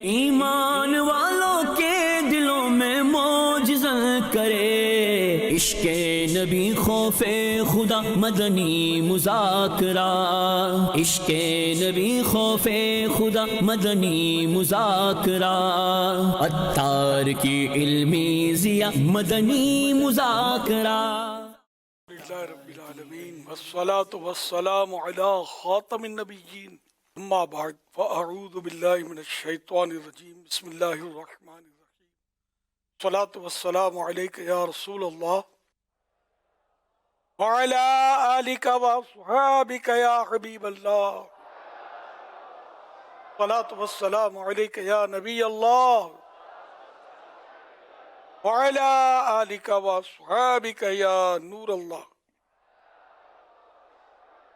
ایمان والوں کے دلوں میں معجزہ کرے عشق نبی خوف خدا مدنی مذاکرہ، عشق نبی خوف خدا مدنی مذاکرہ، عطار کی علمی ضیا مدنی مذاکرہ۔ للہ رب العالمین والصلاة والسلام علی خاتم النبیین، اما بعد فاعوذ باللہ من الشیطان الرجیم، بسم اللہ الرحمن الرحیم۔ الصلاة والسلام علیک یا رسول اللہ وعلی آلک واصحابک یا حبیب اللہ، الصلاة والسلام علیک یا نبی اللہ وعلی آلک واصحابک یا نور اللہ۔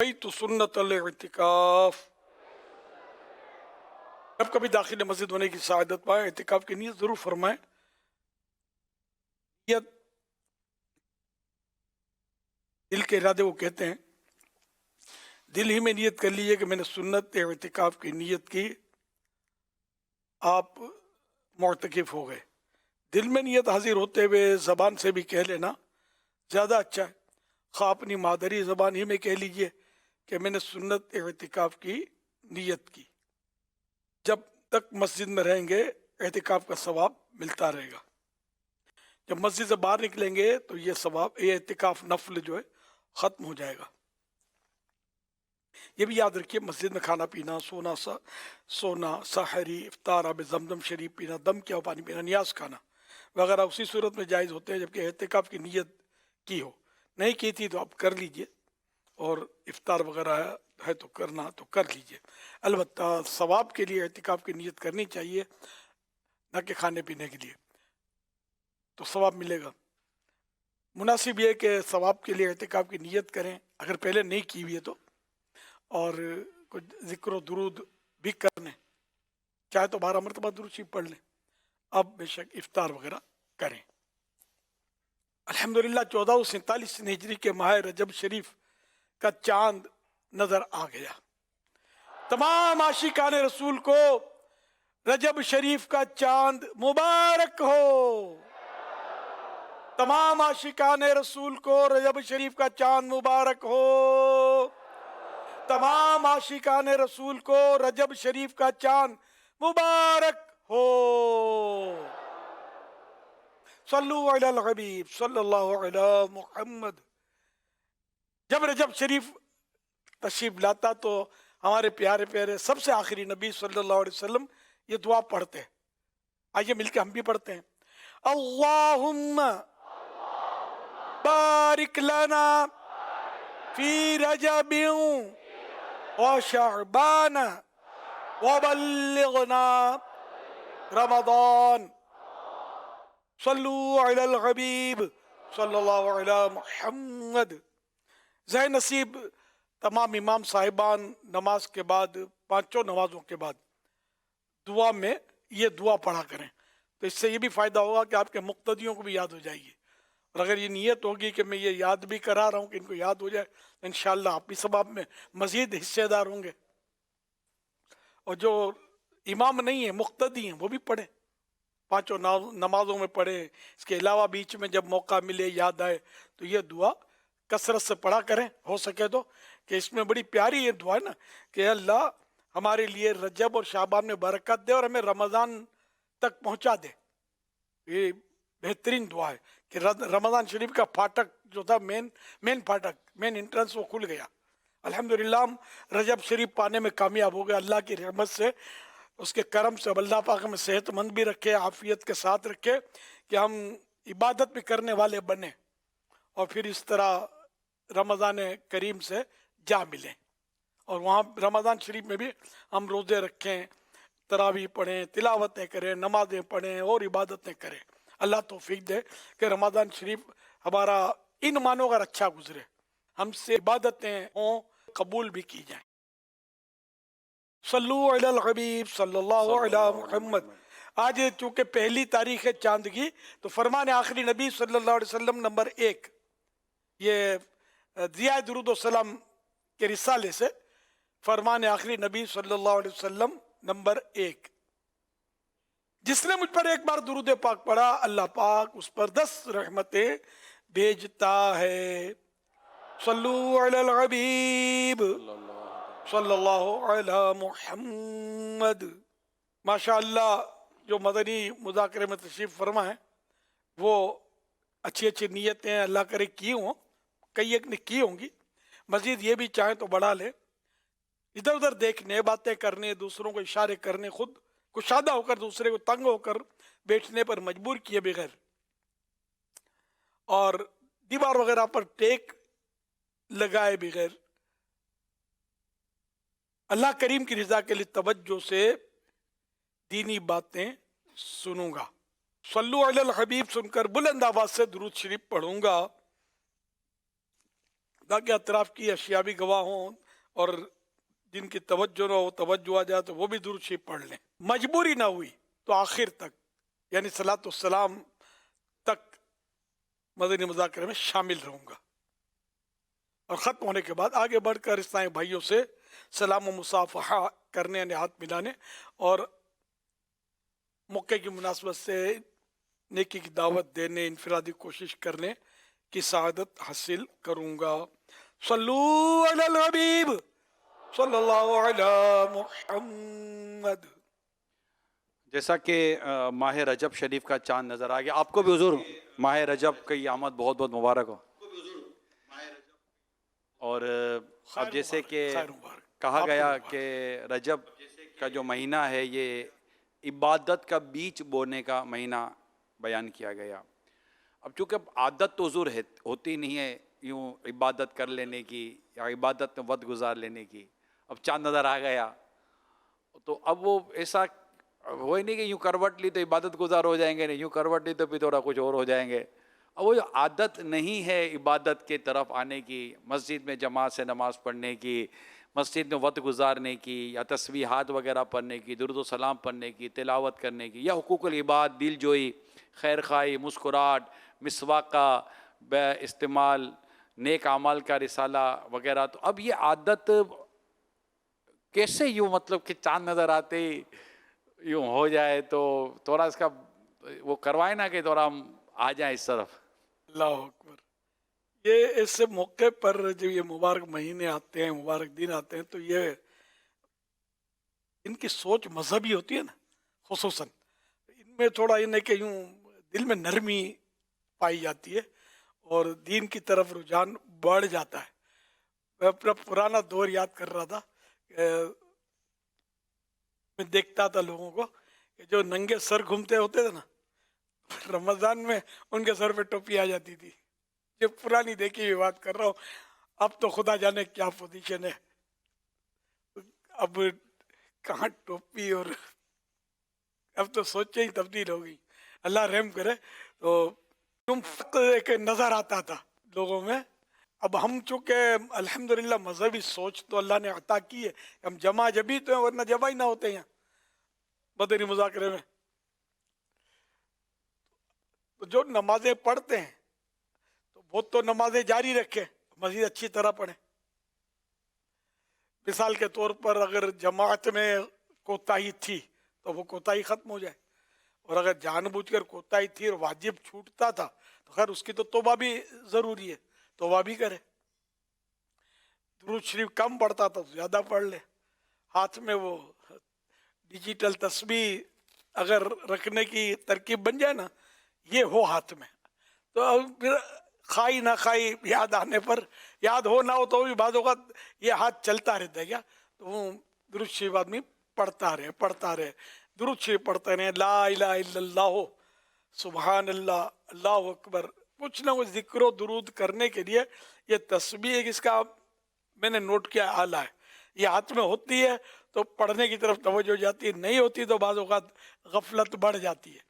بیت سنت الاعتکاف، جب کبھی داخل مسجد ہونے کی سعادت پائیں اعتکاف کی نیت ضرور فرمائیں۔ نیت دل کے ارادے وہ کہتے ہیں، دل ہی میں نیت کر لیجئے کہ میں نے سنت اعتکاف کی نیت کی، آپ معتکف ہو گئے۔ دل میں نیت حاضر ہوتے ہوئے زبان سے بھی کہہ لینا زیادہ اچھا ہے، خواہ اپنی مادری زبان ہی میں کہہ لیجئے کہ میں نے سنت اعتکاف کی نیت کی۔ جب تک مسجد میں رہیں گے اعتکاف کا ثواب ملتا رہے گا، جب مسجد سے باہر نکلیں گے تو یہ ثواب، یہ اعتکاف نفل جو ہے ختم ہو جائے گا۔ یہ بھی یاد رکھیے، مسجد میں کھانا پینا، سونا، سحری، افطار، آب زمزم شریف پینا، دم کیا ہوا پانی پینا، نیاز کھانا وغیرہ اسی صورت میں جائز ہوتے ہیں جبکہ اعتکاف کی نیت کی ہو۔ نہیں کی تھی تو آپ کر لیجئے، اور افطار وغیرہ ہے تو کرنا تو کر لیجئے۔ البتہ ثواب کے لیے اعتکاف کی نیت کرنی چاہیے، نہ کہ کھانے پینے کے لیے، تو ثواب ملے گا۔ مناسب یہ کہ ثواب کے لیے اعتکاف کی نیت کریں اگر پہلے نہیں کی ہوئی ہے تو، اور کچھ ذکر و درود بھی کر لیں، چاہے تو 12 مرتبہ درود شریف پڑھ لیں، اب بے شک افطار وغیرہ کریں۔ الحمدللہ 1447 ہجری کے ماہ رجب شریف کا چاند نظر آ گیا۔ تمام عاشقان رسول کو رجب شریف کا چاند مبارک ہو، تمام عاشقان رسول کو رجب شریف کا چاند مبارک ہو، تمام عاشقان رسول کو رجب شریف کا چاند مبارک ہو۔ صلو علی الحبیب صلی اللہ علی محمد۔ جب رجب شریف تشریف لاتا تو ہمارے پیارے پیارے سب سے آخری نبی صلی اللہ علیہ وسلم یہ دعا پڑھتے ہیں، آئیے مل کے ہم بھی پڑھتے ہیں۔ اللہم بارک لنا فی رجب و شعبان وبلغنا رمضان، صلو علی الحبیب صلی اللہ علی محمد۔ ذہن نصیب تمام امام صاحبان نماز کے بعد، پانچوں نمازوں کے بعد دعا میں یہ دعا پڑھا کریں، تو اس سے یہ بھی فائدہ ہوگا کہ آپ کے مقتدیوں کو بھی یاد ہو جائے گی، اور اگر یہ نیت ہوگی کہ میں یہ یاد بھی کرا رہا ہوں کہ ان کو یاد ہو جائے تو انشاءاللہ آپ بھی ثواب میں مزید حصے دار ہوں گے۔ اور جو امام نہیں ہیں، مقتدی ہیں، وہ بھی پڑھیں، پانچوں نمازوں میں پڑھیں۔ اس کے علاوہ بیچ میں جب موقع ملے، یاد آئے تو یہ دعا کثرت سے پڑھا کریں، ہو سکے تو، کہ اس میں بڑی پیاری یہ دعا ہے نا کہ اللہ ہمارے لیے رجب اور شعبان میں برکت دے اور ہمیں رمضان تک پہنچا دے۔ یہ بہترین دعا ہے کہ رمضان شریف کا پھاٹک جو تھا، مین پھاٹک، مین انٹرنس، وہ کھل گیا۔ الحمدللہ ہم رجب شریف پانے میں کامیاب ہو گئے اللہ کی رحمت سے، اس کے کرم سے۔ اب اللہ پاک ہمیں صحت مند بھی رکھے، عافیت کے ساتھ رکھے، کہ ہم عبادت بھی کرنے والے بنے، اور پھر اس طرح رمضان کریم سے جا ملیں، اور وہاں رمضان شریف میں بھی ہم روزے رکھیں، تراویح پڑھیں، تلاوتیں کریں، نمازیں پڑھیں اور عبادتیں کریں۔ اللہ توفیق دے کہ رمضان شریف ہمارا ان معنوں کا اچھا گزرے، ہم سے عبادتیں ہوں، قبول بھی کی جائیں۔ صلو علی الحبیب صلی اللہ علی محمد۔ آج چونکہ پہلی تاریخ ہے چاند کی، تو فرمان آخری نبی صلی اللہ علیہ وسلم نمبر 1، یہ ضیاء درود و سلام کے رسالے سے فرمان آخری نبی صلی اللہ علیہ وسلم نمبر 1۔ جس نے مجھ پر ایک بار درود پاک پڑھا اللہ پاک اس پر 10 رحمتیں بھیجتا ہے. صلو علی الحبیب صلی اللہ علی محمد. ماشاء اللہ جو مدنی مذاکرے میں تشریف فرما ہے وہ اچھی اچھی نیتیں اللہ کرے کی ہوں، کئی ایک نے کی ہوں گی، مزید یہ بھی چاہیں تو بڑھا لے. ادھر ادھر دیکھنے، باتیں کرنے، دوسروں کو اشارے کرنے، خود کشادہ ہو کر دوسرے کو تنگ ہو کر بیٹھنے پر مجبور کیے بغیر، اور دیوار وغیرہ پر ٹیک لگائے بغیر اللہ کریم کی رضا کے لیے توجہ سے دینی باتیں سنوں گا. صلو علی الحبیب سن کر بلند آواز سے درود شریف پڑھوں گا تاکہ اطراف کی اشیاء بھی گواہ ہوں، اور جن کی توجہ نہ ہو توجہ آ جائے تو وہ بھی درود شریف پڑھ لیں. مجبوری نہ ہوئی تو آخر تک یعنی صلاۃ والسلام تک مدنی مذاکرے میں شامل رہوں گا، اور ختم ہونے کے بعد آگے بڑھ کر اسلامی بھائیوں سے سلام و مصافحہ کرنے یعنی ہاتھ ملانے اور موقع کی مناسبت سے نیکی کی دعوت دینے، انفرادی کوشش کرنے کی سعادت حاصل کروں گا. صلو علی الحبیب صلی اللہ علی محمد. جیسا کہ ماہ رجب شریف کا چاند نظر آ گیا، آپ کو بھی حضور ماہ رجب کی آمد بہت بہت مبارک ہو. اور اب جیسے کہ کہا گیا کہ رجب کا جو مہینہ ہے یہ عبادت کا بیج بونے کا مہینہ بیان کیا گیا. اب چونکہ عادت تو حضور ہوتی نہیں ہے یوں عبادت کر لینے کی یا عبادت میں وقت گزار لینے کی، اب چاند نظر آ گیا تو اب وہ ایسا وہی نہیں کہ یوں کروٹ لی تو عبادت گزار ہو جائیں گے، نہیں یوں کروٹ لی تو پھر تھوڑا کچھ اور ہو جائیں گے. اب وہ جو عادت نہیں ہے عبادت کے طرف آنے کی، مسجد میں جماعت سے نماز پڑھنے کی، مسجد میں وقت گزارنے کی، یا تسبیحات وغیرہ پڑھنے کی، درود و سلام پڑھنے کی، تلاوت کرنے کی، یا حقوق العباد، دل جوئی، خیر خواہی، مسکراہٹ، مسواک کا استعمال، نیک اعمال کا رسالہ وغیرہ، تو اب یہ عادت کیسے یوں مطلب کہ چاند نظر آتے ہی یوں ہو جائے تو تھوڑا اس کا وہ کروائے نا کہ تھوڑا ہم آ جائیں اس طرف. اللہ اکبر. یہ ایسے موقع پر جو یہ مبارک مہینے آتے ہیں، مبارک دن آتے ہیں، تو یہ ان کی سوچ مذہبی ہوتی ہے نا، خصوصاً ان میں تھوڑا یہ کہ یوں دل میں نرمی پائی جاتی ہے اور دین کی طرف رجحان بڑھ جاتا ہے. میں اپنا پرانا دور یاد کر رہا تھا، میں دیکھتا تھا لوگوں کو کہ جو ننگے سر گھومتے ہوتے تھے نا، رمضان میں ان کے سر پہ ٹوپی آ جاتی تھی. یہ پرانی دیکھی ہوئی بات کر رہا ہوں، اب تو خدا جانے کیا پوزیشن ہے، اب کہاں ٹوپی، اور اب تو سوچیں ہی تبدیل ہو گئی. اللہ رحم کرے. تو تم ایک نظر آتا تھا لوگوں میں. اب ہم چونکہ الحمدللہ مذہبی سوچ تو اللہ نے عطا کی ہے، ہم جمع جبھی تو ہیں ورنہ جمع ہی نہ ہوتے ہیں مدنی مذاکرے میں. تو جو نمازیں پڑھتے ہیں تو وہ تو نمازیں جاری رکھیں، مزید اچھی طرح پڑھیں. مثال کے طور پر اگر جماعت میں کوتاہی تھی تو وہ کوتاہی ختم ہو جائے، اور اگر جان بوجھ کر کوتاہی تھی اور واجب چھوٹتا تھا تو خیر اس کی تو توبہ بھی ضروری ہے، توبہ بھی کرے. درود شریف کم پڑھتا تھا تو زیادہ پڑھ لے. ہاتھ میں وہ ڈیجیٹل تسبیح اگر رکھنے کی ترکیب بن جائے نا، یہ ہو ہاتھ میں، تو پھر کھائی نہ کھائی یاد آنے پر، یاد ہو نہ ہو تو بھی بعض اوقات یہ ہاتھ چلتا رہتا ہے کیا، تو وہ درود شریف آدمی پڑھتا رہے درود شریف پڑھتے رہے. لا الہ الا اللہ، سبحان اللہ، اللہ اکبر، کچھ نہ کچھ ذکر و درود کرنے کے لیے یہ تسبیح ایک اس کا میں نے نوٹ کیا آلہ ہے. یہ ہاتھ میں ہوتی ہے تو پڑھنے کی طرف توجہ ہو جاتی ہے، نہیں ہوتی تو بعض اوقات غفلت بڑھ جاتی ہے.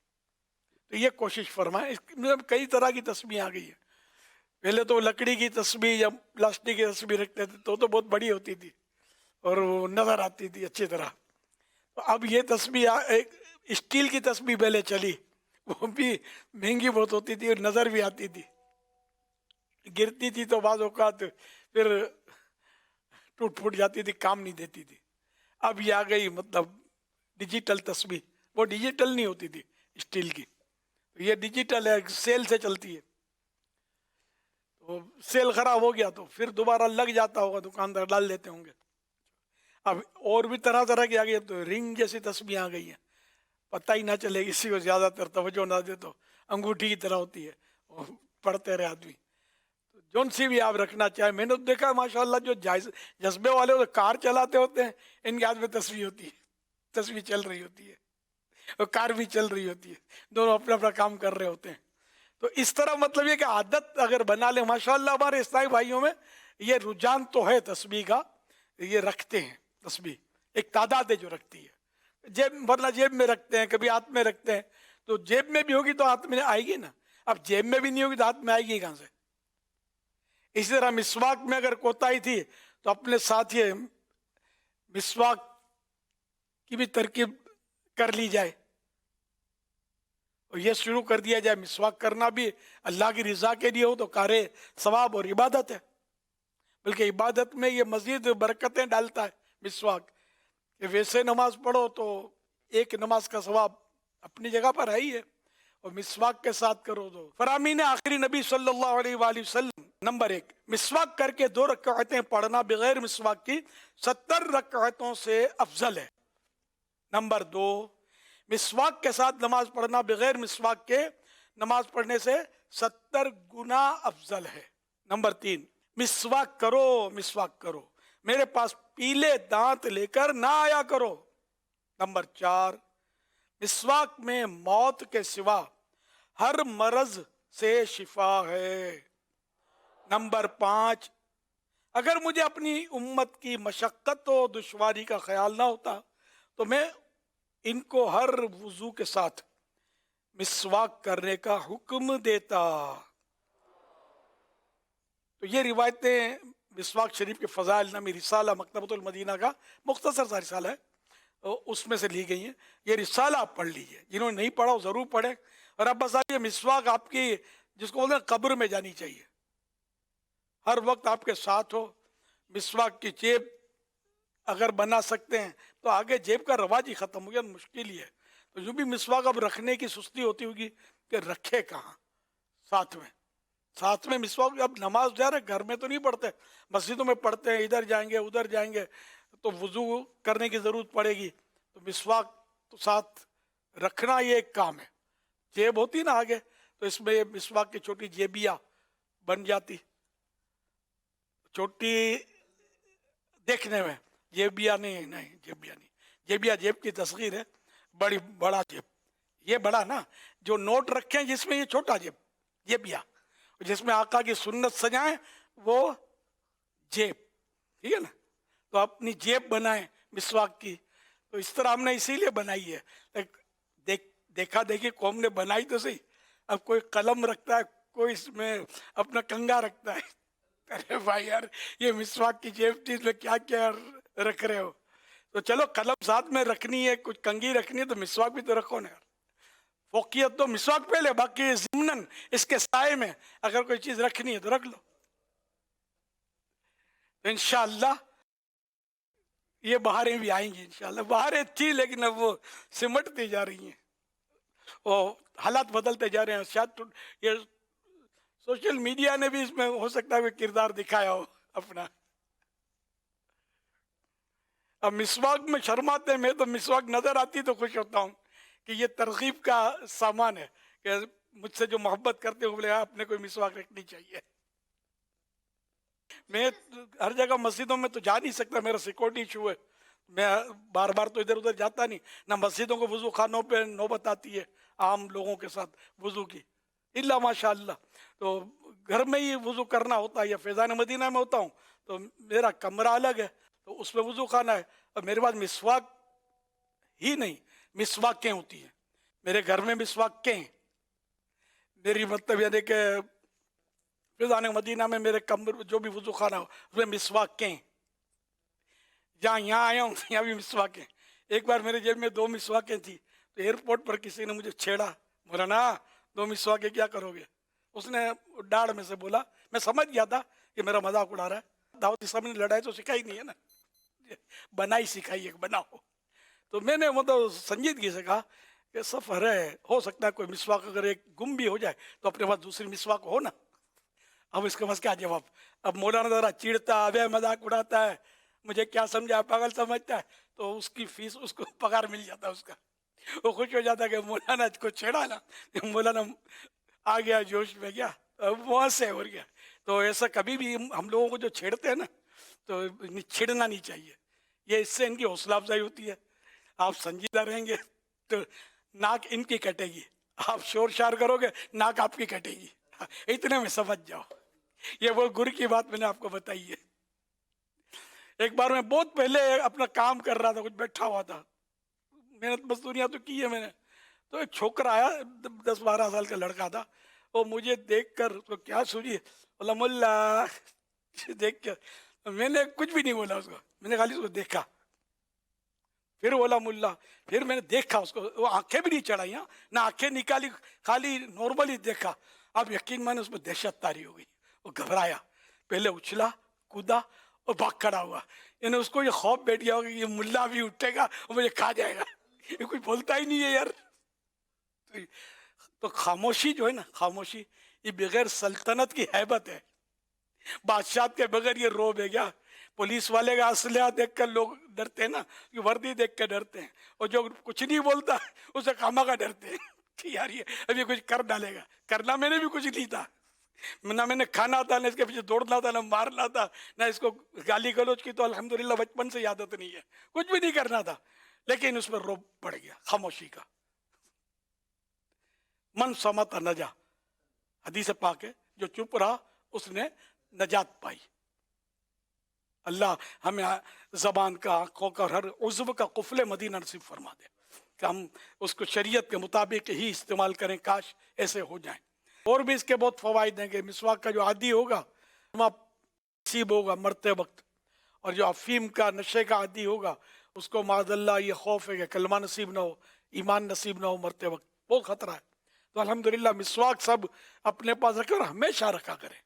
تو یہ کوشش فرمائیں. اس میں کئی طرح کی تسبیح آ گئی ہے. پہلے تو لکڑی کی تسبیح یا پلاسٹک کی تسبیح رکھتے تھے تو بہت بڑی ہوتی تھی اور وہ نظر آتی تھی اچھی طرح. تو اب یہ تسبیح ایک اسٹیل کی تسبیح پہلے چلی، وہ بھی مہنگی بہت ہوتی تھی اور نظر بھی آتی تھی، گرتی تھی تو بعض اوقات پھر ٹوٹ پھوٹ جاتی تھی، کام نہیں دیتی تھی. اب یہ آ گئی مطلب ڈیجیٹل تسبیح، وہ ڈیجیٹل نہیں ہوتی تھی اسٹیل کی، یہ ڈیجیٹل ہے، سیل سے چلتی ہے. تو سیل خراب ہو گیا تو پھر دوبارہ لگ جاتا ہوگا، دکاندار ڈال دیتے ہوں گے. اب اور بھی طرح طرح کی آ گئی، تو رنگ جیسی تسبیح آ گئی ہیں، پتہ ہی نہ چلے، کسی کو زیادہ تر توجہ نہ دے تو انگوٹھی کی طرح ہوتی ہے، وہ پڑھتے رہے آدمی. جون سی بھی آپ رکھنا چاہے. میں نے دیکھا ماشاءاللہ جو جذبے والے ہوتے کار چلاتے ہوتے ہیں، ان کے ہاتھ میں تسبیح ہوتی ہے، تسبیح چل رہی ہوتی ہے، اور کار بھی چل رہی ہوتی ہے، دونوں اپنا اپنا کام کر رہے ہوتے ہیں. تو اس طرح مطلب یہ کہ عادت اگر بنا لیں، ماشاءاللہ ہمارے اسلامی بھائیوں میں یہ رجحان تو ہے تسبیح کا، یہ رکھتے ہیں تسبیح، ایک تعداد ہے جو رکھتی ہے. جیب میں رکھتے ہیں، کبھی ہاتھ میں رکھتے ہیں. تو جیب میں بھی ہوگی تو ہاتھ میں آئے گی نا، اب جیب میں بھی نہیں ہوگی تو ہاتھ میں آئے گی کہاں سے. اسی طرح مسواک میں اگر کوتاہی تھی تو اپنے ساتھ یہ مسواک کی بھی ترکیب کر لی جائے، اور یہ شروع کر دیا جائے. مسواک کرنا بھی اللہ کی رضا کے لیے ہو تو کار ثواب اور عبادت ہے، بلکہ عبادت میں یہ مزید برکتیں ڈالتا ہے مسواک. کہ ویسے نماز پڑھو تو ایک نماز کا ثواب اپنی جگہ پر ہے ہی ہے، اور مسواک کے ساتھ کرو تو. فرامین آخری نبی صلی اللہ علیہ وآلہ وسلم نمبر 1، مسواک کر کے 2 رکعتیں پڑھنا بغیر مسواک کی 70 رکعتوں سے افضل ہے. نمبر 2، مسواک کے ساتھ نماز پڑھنا بغیر مسواک کے نماز پڑھنے سے 70 گنا افضل ہے. نمبر 3، مسواک کرو، میرے پاس پیلے دانت لے کر نہ آیا کرو. نمبر 4، مسواک میں موت کے سوا ہر مرض سے شفا ہے. نمبر 5، اگر مجھے اپنی امت کی مشقت و دشواری کا خیال نہ ہوتا تو میں ان کو ہر وضو کے ساتھ مسواک کرنے کا حکم دیتا. تو یہ روایتیں مسواک شریف کے فضائل نامی رسالہ مکتبۃ المدینہ کا مختصر سا رسالہ ہے، اس میں سے لی گئی ہیں. یہ رسالہ آپ پڑھ لیجئے، جنہوں نے نہیں پڑھا وہ ضرور پڑھیں. اور اب بس یہ مسواک آپ کی جس کو بولتے ہیں قبر میں جانی چاہیے، ہر وقت آپ کے ساتھ ہو. مسواک کی جیب اگر بنا سکتے ہیں تو آگے جیب کا رواج ہی ختم ہو گیا، مشکل ہی ہے. تو جو بھی مسواک اب رکھنے کی سستی ہوتی ہوگی کہ رکھے کہاں ساتھ میں مسواک. اب نماز جا رہے گھر میں تو نہیں پڑھتے، مسجدوں میں پڑھتے ہیں، ادھر جائیں گے ادھر جائیں گے تو وضو کرنے کی ضرورت پڑے گی. تو مسواک تو ساتھ رکھنا یہ ایک کام ہے. جیب ہوتی نا آگے تو اس میں مسواک کی چھوٹی جیبیاں بن جاتی، چھوٹی دیکھنے میں، جیبیاں نہیں، جیبیاں جیب کی تصغیر ہے، بڑا جیب. یہ بڑا نا، جو نوٹ رکھے ہیں جس میں یہ چھوٹا جیبیاں، جس میں آقا کی سنت سجائیں وہ جیب، ٹھیک ہے نا. تو اپنی جیب بنائیں مسواک کی. تو اس طرح ہم نے اسی لیے بنائی ہے. دیکھا دیکھی قوم نے بنائی تو صحیح، اب کوئی قلم رکھتا ہے، کوئی اس میں اپنا کنگا رکھتا ہے. ارے بھائی یار یہ مسواک کی جیب تھی، اس میں کیا کیا رکھ رہے ہو. تو چلو قلم ساتھ میں رکھنی ہے، کچھ کنگھی رکھنی ہے تو مسواک بھی تو رکھو نا. فوقیت تو مسواک پہلے، باقی ضمناً اس کے سائے میں اگر کوئی چیز رکھنی ہے تو رکھ لو. تو انشاءاللہ یہ بہاریں بھی آئیں گی انشاءاللہ. بہاریں تھی لیکن اب وہ سمٹتی جا رہی ہیں، وہ حالات بدلتے جا رہے ہیں. شاید یہ سوشل میڈیا نے بھی اس میں ہو سکتا ہے کردار دکھایا ہو اپنا. اب مسواک میں شرماتے ہیں، میں تو مسواک نظر آتی تو خوش ہوتا ہوں کہ یہ ترغیب کا سامان ہے، کہ مجھ سے جو محبت کرتے ہو بولے اپنے کوئی مسواک رکھنی چاہیے. میں ہر جگہ مسجدوں میں تو جا نہیں سکتا، میرا سیکورٹی ایشو ہے. میں بار بار تو ادھر ادھر جاتا نہیں، نہ مسجدوں کو وضو خانوں پہ نوبت آتی ہے عام لوگوں کے ساتھ وضو کی، الا ماشاء اللہ. تو گھر میں ہی وضو کرنا ہوتا ہے، یا فیضان مدینہ میں ہوتا ہوں تو میرا کمرہ الگ ہے تو اس میں وضو خانہ ہے. اور میرے پاس مسواک ہی نہیں، مسواکیں ہوتی ہیں میرے گھر میں، مسواکیں میری مطلب یعنی کہ فیضان مدینہ میں میرے کمرے جو بھی وضو خانہ ہو اس میں مسواکیں. جہاں یہاں آیا ہوں یہاں بھی مسواکیں. ایک بار میرے جیب میں 2 مسواکیں تھی تو ایئرپورٹ پر کسی نے مجھے چھیڑا، مولانا 2 مسواکیں کیا کرو گے. اس نے ڈاڑھ میں سے بولا، میں سمجھ گیا تھا کہ میرا مذاق اڑا رہا ہے. دعوت اسلامی نے لڑائی تو سکھائی نہیں ہے نا، بنائی سکھائی ہے، بناؤ. تو میں نے مطلب سنجیدگی سے کہا کہ سفر ہے، ہو سکتا ہے کوئی مسواک اگر ایک گم بھی ہو جائے تو اپنے پاس دوسری مسواک ہو نا. اب اس کے پاس کیا جواب. اب مولانا ذرا چڑتا ابے مذاق اڑاتا ہے، مجھے کیا سمجھا پاگل سمجھتا ہے، تو اس کی فیس اس کو پگار مل جاتا ہے اس کا. وہ خوش ہو جاتا ہے کہ مولانا کو چھیڑا نا، مولانا آ گیا جوش میں گیا، وہاں سے ہو گیا. تو ایسا کبھی بھی ہم لوگوں کو جو چھیڑتے ہیں نا تو چھیڑنا نہیں چاہیے. یہ اس سے ان کی حوصلہ افزائی ہوتی ہے. آپ سنجیدہ رہیں گے تو ناک ان کی کٹے گی، آپ شور شار کرو گے ناک آپ کی کٹے گی. اتنے میں سمجھ جاؤ. یہ وہ گر کی بات میں نے آپ کو بتائی ہے. ایک بار میں بہت پہلے اپنا کام کر رہا تھا، کچھ بیٹھا ہوا تھا، محنت مزدوریاں تو کی ہے میں نے. تو ایک چھوکرا آیا، 10-12 سال کا لڑکا تھا. وہ مجھے دیکھ کر تو کیا سوچی بولا ملا دیکھ کر میں نے کچھ بھی نہیں بولا اس کو، میں نے خالی اس کو دیکھا. پھر بولا ملا، پھر میں نے دیکھا اس کو، وہ آنکھیں بھی نہیں چڑھائی، نہ آنکھیں نکالی، خالی نارملی دیکھا. اب یقین مانے اس میں دہشت تاری ہو گئی. وہ گھبرایا، پہلے اچھلا کودا اور بھاگ کھڑا ہوا. یعنی اس کو یہ خوف بیٹھ گیا ہوگا کہ یہ ملا بھی اٹھے گا اور مجھے کھا جائے گا. یہ کوئی بولتا ہی نہیں ہے یار. تو خاموشی جو ہے نا، خاموشی یہ بغیر سلطنت کی ہیبت ہے. بادشاہ کے بغیر یہ روب ہے کیا. پولیس والے کا اسلحہ دیکھ کر لوگ ڈرتے ہیں نا، یہ وردی دیکھ کر ڈرتے ہیں. اور جو کچھ نہیں بولتا اسے کاما کا ڈرتے ہیں کہ یار یہ ابھی کچھ کر ڈالے گا. کرنا میں نے بھی کچھ نہیں تھا، نہ میں نے کھانا تھا، نہ اس کے پیچھے دوڑنا تھا، نہ مارنا تھا، نہ اس کو گالی گلوچ کی تو الحمدللہ بچپن سے عادت نہیں ہے، کچھ بھی نہیں کرنا تھا. لیکن اس پر روب پڑ گیا خاموشی کا. من سمت نجا، حدیث پاک ہے، جو چپ رہا اس نے نجات پائی. اللہ ہمیں زبان کا، آنکھوں کا، ہر عضو کا قفل مدینہ نصیب فرما دے کہ ہم اس کو شریعت کے مطابق ہی استعمال کریں. کاش ایسے ہو جائیں. اور بھی اس کے بہت فوائد ہیں کہ مسواک کا جو عادی ہوگا نصیب ہوگا مرتے وقت، اور جو افیم کا نشے کا عادی ہوگا اس کو معاذ اللہ یہ خوف ہے کہ کلمہ نصیب نہ ہو، ایمان نصیب نہ ہو مرتے وقت، بہت خطرہ ہے. تو الحمدللہ مسواک سب اپنے پاس رکھے اور ہمیشہ رکھا کریں.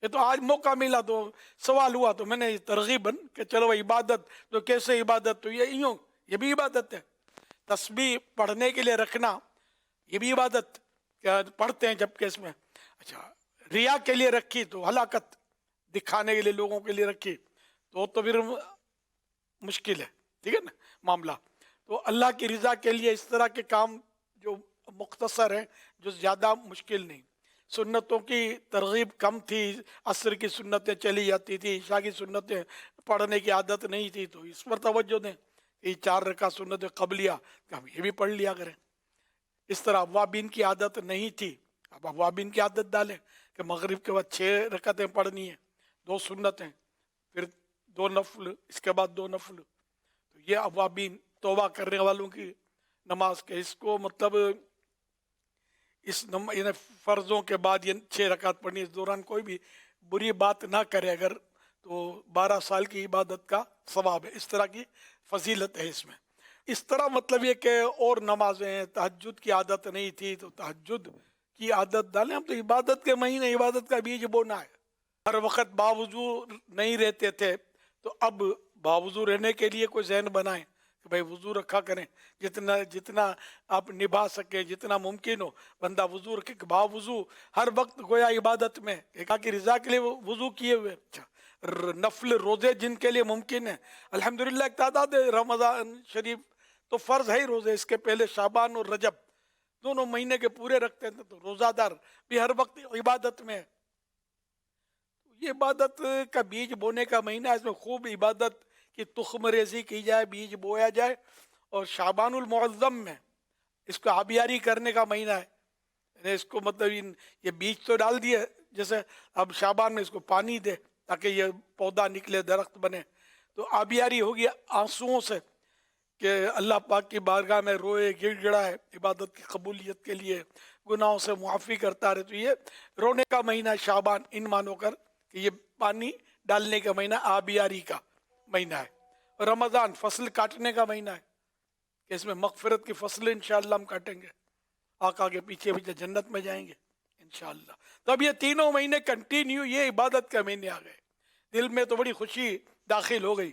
یہ تو آج موقع ملا تو سوال ہوا تو میں نے ترغیباً کہ چلو عبادت تو کیسے عبادت، تو یہ بھی عبادت ہے. تسبیح پڑھنے کے لیے رکھنا یہ بھی عبادت، کیا پڑھتے ہیں جبکہ اس میں اچھا ریا کے لیے رکھی تو ہلاکت، دکھانے کے لیے لوگوں کے لیے رکھی تو پھر مشکل ہے. ٹھیک ہے نا معاملہ. تو اللہ کی رضا کے لیے اس طرح کے کام جو مختصر ہیں، جو زیادہ مشکل نہیں. سنتوں کی ترغیب کم تھی، عصر کی سنتیں چلی جاتی تھی، عشاء کی سنتیں پڑھنے کی عادت نہیں تھی، تو اس پر توجہ دیں. یہ 4 رکعت سنت قبلیہ ہم یہ بھی پڑھ لیا کریں. اس طرح اوابین کی عادت نہیں تھی، اب اوابین کی عادت ڈالیں کہ مغرب کے بعد 6 رکعتیں پڑھنی ہیں، 2 سنتیں، پھر 2 نفل، اس کے بعد 2 نفل. تو یہ اوابین توبہ کرنے والوں کی نماز کے، اس کو مطلب اس فرضوں کے بعد یہ 6 رکعت پڑھنی. اس دوران کوئی بھی بری بات نہ کرے اگر تو 12 سال کی عبادت کا ثواب ہے. اس طرح کی فضیلت ہے اس میں. اس طرح مطلب یہ کہ اور نمازیں، تہجد کی عادت نہیں تھی تو تہجد کی عادت ڈالیں. ہم تو عبادت کے مہینے عبادت کا بیج بونا ہے. ہر وقت باوضو نہیں رہتے تھے تو اب باوضو رہنے کے لیے کوئی ذہن بنائیں کہ بھائی وضو رکھا کریں، جتنا آپ نبھا سکے، جتنا ممکن ہو بندہ وضو رکھے. باوضو ہر وقت گویا عبادت میں ایک کی رضا کے لیے وضو کیے ہوئے. نفل روزے جن کے لیے ممکن ہے، الحمدللہ ایک تعداد ہے. رمضان شریف تو فرض ہے ہی روزے، اس کے پہلے شعبان اور رجب دونوں مہینے کے پورے رکھتے ہیں تو روزہ دار بھی ہر وقت عبادت میں ہے. یہ عبادت کا بیج بونے کا مہینہ ہے، اس میں خوب عبادت کی تخم ریزی کی جائے، بیج بویا جائے. اور شعبان المعظم میں اس کو آبیاری کرنے کا مہینہ ہے. یعنی اس کو مطلب یہ بیج تو ڈال دیے، جیسے اب شعبان میں اس کو پانی دے تاکہ یہ پودا نکلے، درخت بنے. تو آبیاری ہوگی آنسوؤں سے کہ اللہ پاک کی بارگاہ میں روئے، گڑ گڑائے عبادت کی قبولیت کے لیے، گناہوں سے معافی کرتا رہے. تو یہ رونے کا مہینہ شعبان ان مانو کر کہ یہ پانی ڈالنے کا مہینہ، آبیاری کا مہینہ ہے. رمضان فصل کاٹنے کا مہینہ ہے کہ اس میں مغفرت کی فصل انشاءاللہ ہم کاٹیں گے، آقا کے پیچھے پیچھے جنت میں جائیں گے انشاءاللہ. تو اب یہ 3 مہینے کنٹینیو یہ عبادت کے مہینے آ گئے. دل میں تو بڑی خوشی داخل ہو گئی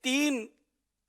3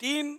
3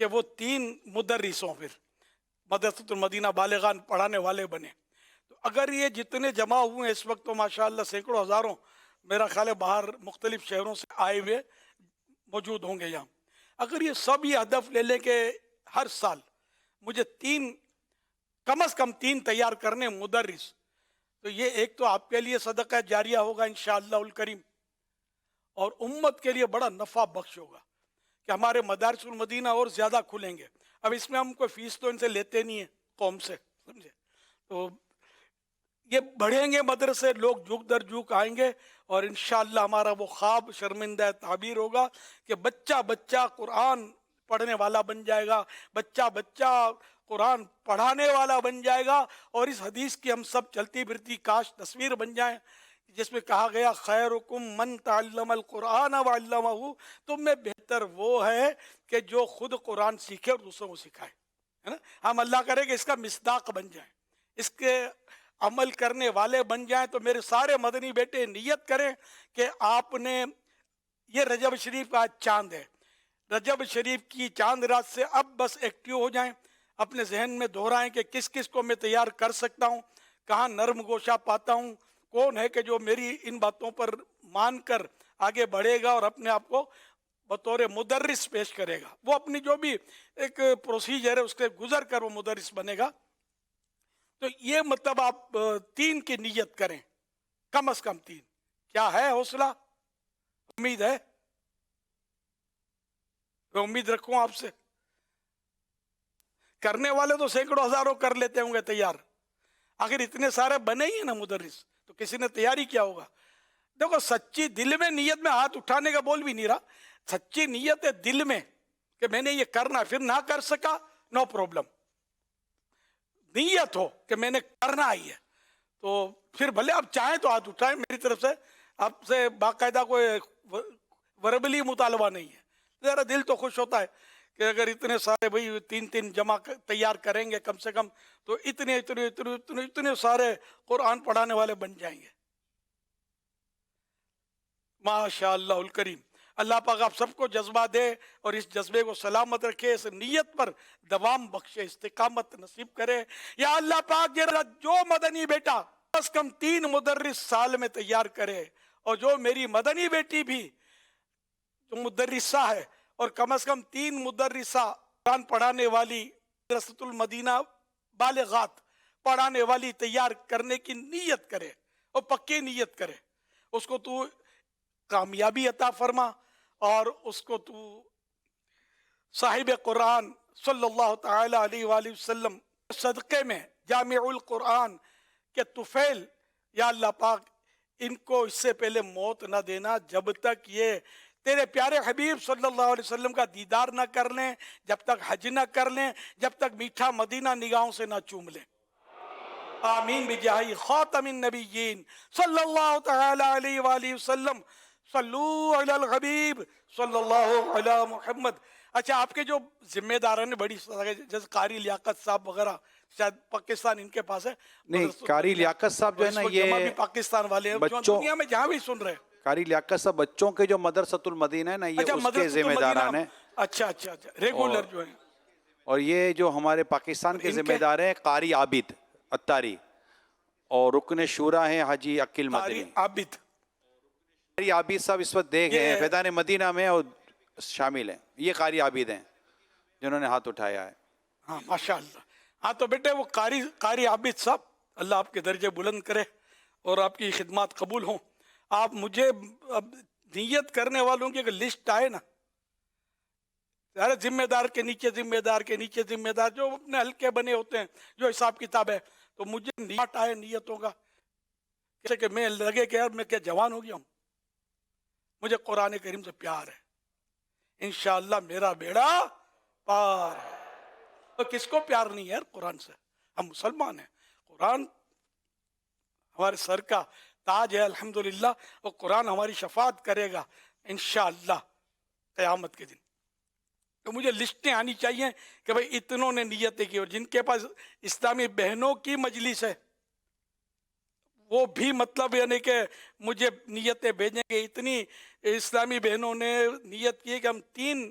کہ وہ 3 مدرسوں پھر مدرسۃ المدینہ بالغان پڑھانے والے بنے. تو اگر یہ جتنے جمع ہوئے اس وقت تو ماشاءاللہ سینکڑوں ہزاروں میرا خیال ہے باہر مختلف شہروں سے آئے ہوئے موجود ہوں گے یہاں. اگر یہ سب یہ ہدف لے لیں کہ ہر سال مجھے 3 کم از کم 3 تیار کرنے مدرس, تو یہ ایک تو آپ کے لیے صدقہ جاریہ ہوگا انشاءاللہ الکریم, اور امت کے لیے بڑا نفع بخش ہوگا کہ ہمارے مدارس المدینہ اور زیادہ کھلیں گے. اب اس میں ہم کوئی فیس تو ان سے لیتے نہیں ہیں قوم سے, سمجھے, تو یہ بڑھیں گے مدرسے, لوگ جھک در جھک آئیں گے, اور انشاءاللہ ہمارا وہ خواب شرمندہ تعبیر ہوگا کہ بچہ بچہ قرآن پڑھنے والا بن جائے گا, بچہ بچہ قرآن پڑھانے والا بن جائے گا. اور اس حدیث کی ہم سب چلتی پھرتی کاش تصویر بن جائیں جس میں کہا گیا خیرکم من تعلم القرآن وعلمہ, تم میں بہتر وہ ہے کہ جو خود قرآن سیکھے اور دوسروں کو سکھائے, ہے نا. ہم اللہ کرے کہ اس کا مصداق بن جائیں, اس کے عمل کرنے والے بن جائیں. تو میرے سارے مدنی بیٹے نیت کریں کہ آپ نے, یہ رجب شریف کا چاند ہے, رجب شریف کی چاند رات سے اب بس ایکٹیو ہو جائیں, اپنے ذہن میں دہرائیں کہ کس کس کو میں تیار کر سکتا ہوں, کہاں نرم گوشہ پاتا ہوں, کون ہے کہ جو میری ان باتوں پر مان کر آگے بڑھے گا اور اپنے آپ کو بطور مدرس پیش کرے گا. وہ اپنی جو بھی ایک پروسیجر ہے اس کے گزر کر وہ مدرس بنے گا. تو یہ مطلب آپ 3 کی نیت کریں, کم از کم 3. کیا ہے حوصلہ, امید ہے, میں امید رکھوں آپ سے. کرنے والے تو سینکڑوں ہزاروں کر لیتے ہوں گے تیار, آخر اتنے سارے بنے ہی ہیں نا مدرس, تو کسی نے تیاری کیا ہوگا. دیکھو سچی دل میں نیت میں ہاتھ اٹھانے کا بول بھی نہیں رہا, سچی نیت ہے دل میں کہ میں نے یہ کرنا, پھر نہ کر سکا نو پرابلم, نیت ہو کہ میں نے کرنا ہی ہے تو پھر بھلے آپ چاہیں تو ہاتھ اٹھائیں. میری طرف سے آپ سے باقاعدہ کوئی وربلی مطالبہ نہیں ہے, ذرا دل تو خوش ہوتا ہے کہ اگر اتنے سارے بھائی 3 جمع تیار کریں گے کم سے کم تو اتنے اتنے اتنے اتنے اتنے سارے قرآن پڑھانے والے بن جائیں گے. ماشاء اللہ الکریم. اللہ پاک آپ سب کو جذبہ دے اور اس جذبے کو سلامت رکھے, اس نیت پر دوام بخشے, استقامت نصیب کرے. یا اللہ پاک جو مدنی بیٹا کم از کم 3 مدرس سال میں تیار کرے, اور جو میری مدنی بیٹی بھی جو مدرسہ ہے اور کم از کم 3 مدرسہ قرآن پڑھانے والی مدرسۃ المدینہ بالغات پڑھانے والی تیار کرنے کی نیت کرے اور پکی نیت کرے, اس کو تو کامیابی عطا فرما, اور اس کو تو صاحب قرآن صلی اللہ تعالی علیہ وآلہ وسلم صدقے میں جامع القرآن کے طفیل, یا اللہ پاک ان کو اس سے پہلے موت نہ دینا جب تک یہ تیرے پیارے حبیب صلی اللہ علیہ وسلم کا دیدار نہ کر لیں, جب تک حج نہ کر لیں, جب تک میٹھا مدینہ نگاہوں سے نہ چوم لیں. آمین بجاہ خاتم النبیین صلی اللہ تعالی علیہ وآلہ وسلم. صلو علی الحبیب صلی اللہ علی محمد. اچھا, آپ کے جو ذمہ داران ہیں بڑی جیسے قاری لیاقت صاحب وغیرہ, شاید پاکستان ان کے پاس ہے نہیں, قاری لیاقت صاحب جو ہے نا یہ پاکستان والے ہیں, دنیا میں جہاں بھی سن رہے ہیں. قاری لیاقت صاحب بچوں کے جو مدرسۃ المدینہ ہے نا یہ اس کے ذمہ داران ہیں. اچھا اچھا اچھا, ریگولر جو ہیں. اور یہ جو ہمارے پاکستان کے ذمہ دار ہیں قاری عابد اتاری, اور رکن شورا ہیں حاجی عقیل مدنی. عابد قاری عابد صاحب اس وقت دیکھ رہے ہیں فیضان مدینہ میں اور شامل ہیں. یہ قاری عابد ہیں جنہوں نے ہاتھ اٹھایا ہے. ہاں ماشاء اللہ. ہاں تو بیٹے وہ قاری عابد صاحب, اللہ آپ کے درجے بلند کرے اور آپ کی خدمات قبول ہوں. آپ مجھے نیت کرنے والوں کی اگر لسٹ آئے نا, ذمہ دار کے نیچے ذمہ دار کے نیچے ذمہ دار, جو اپنے ہلکے بنے ہوتے ہیں, جو حساب کتاب ہے, تو مجھے نیت آئے نیتوں کا جیسے کہ میں لگے کہ یار میں کیا جوان ہو گیا ہوں, مجھے قرآن کریم سے پیار ہے, انشاءاللہ میرا بیڑا پار ہے. اور کس کو پیار نہیں ہے یار قرآن سے, ہم مسلمان ہیں, قرآن ہمارے سر کا تاج ہے الحمدللہ, اور قرآن ہماری شفاعت کرے گا انشاءاللہ قیامت کے دن. تو مجھے لسٹیں آنی چاہیے کہ بھئی اتنوں نے نیتیں کی, اور جن کے پاس اسلامی بہنوں کی مجلس ہے وہ بھی مطلب یعنی کہ مجھے نیتیں بھیجیں گے. اتنی اسلامی بہنوں نے نیت کی کہ ہم 3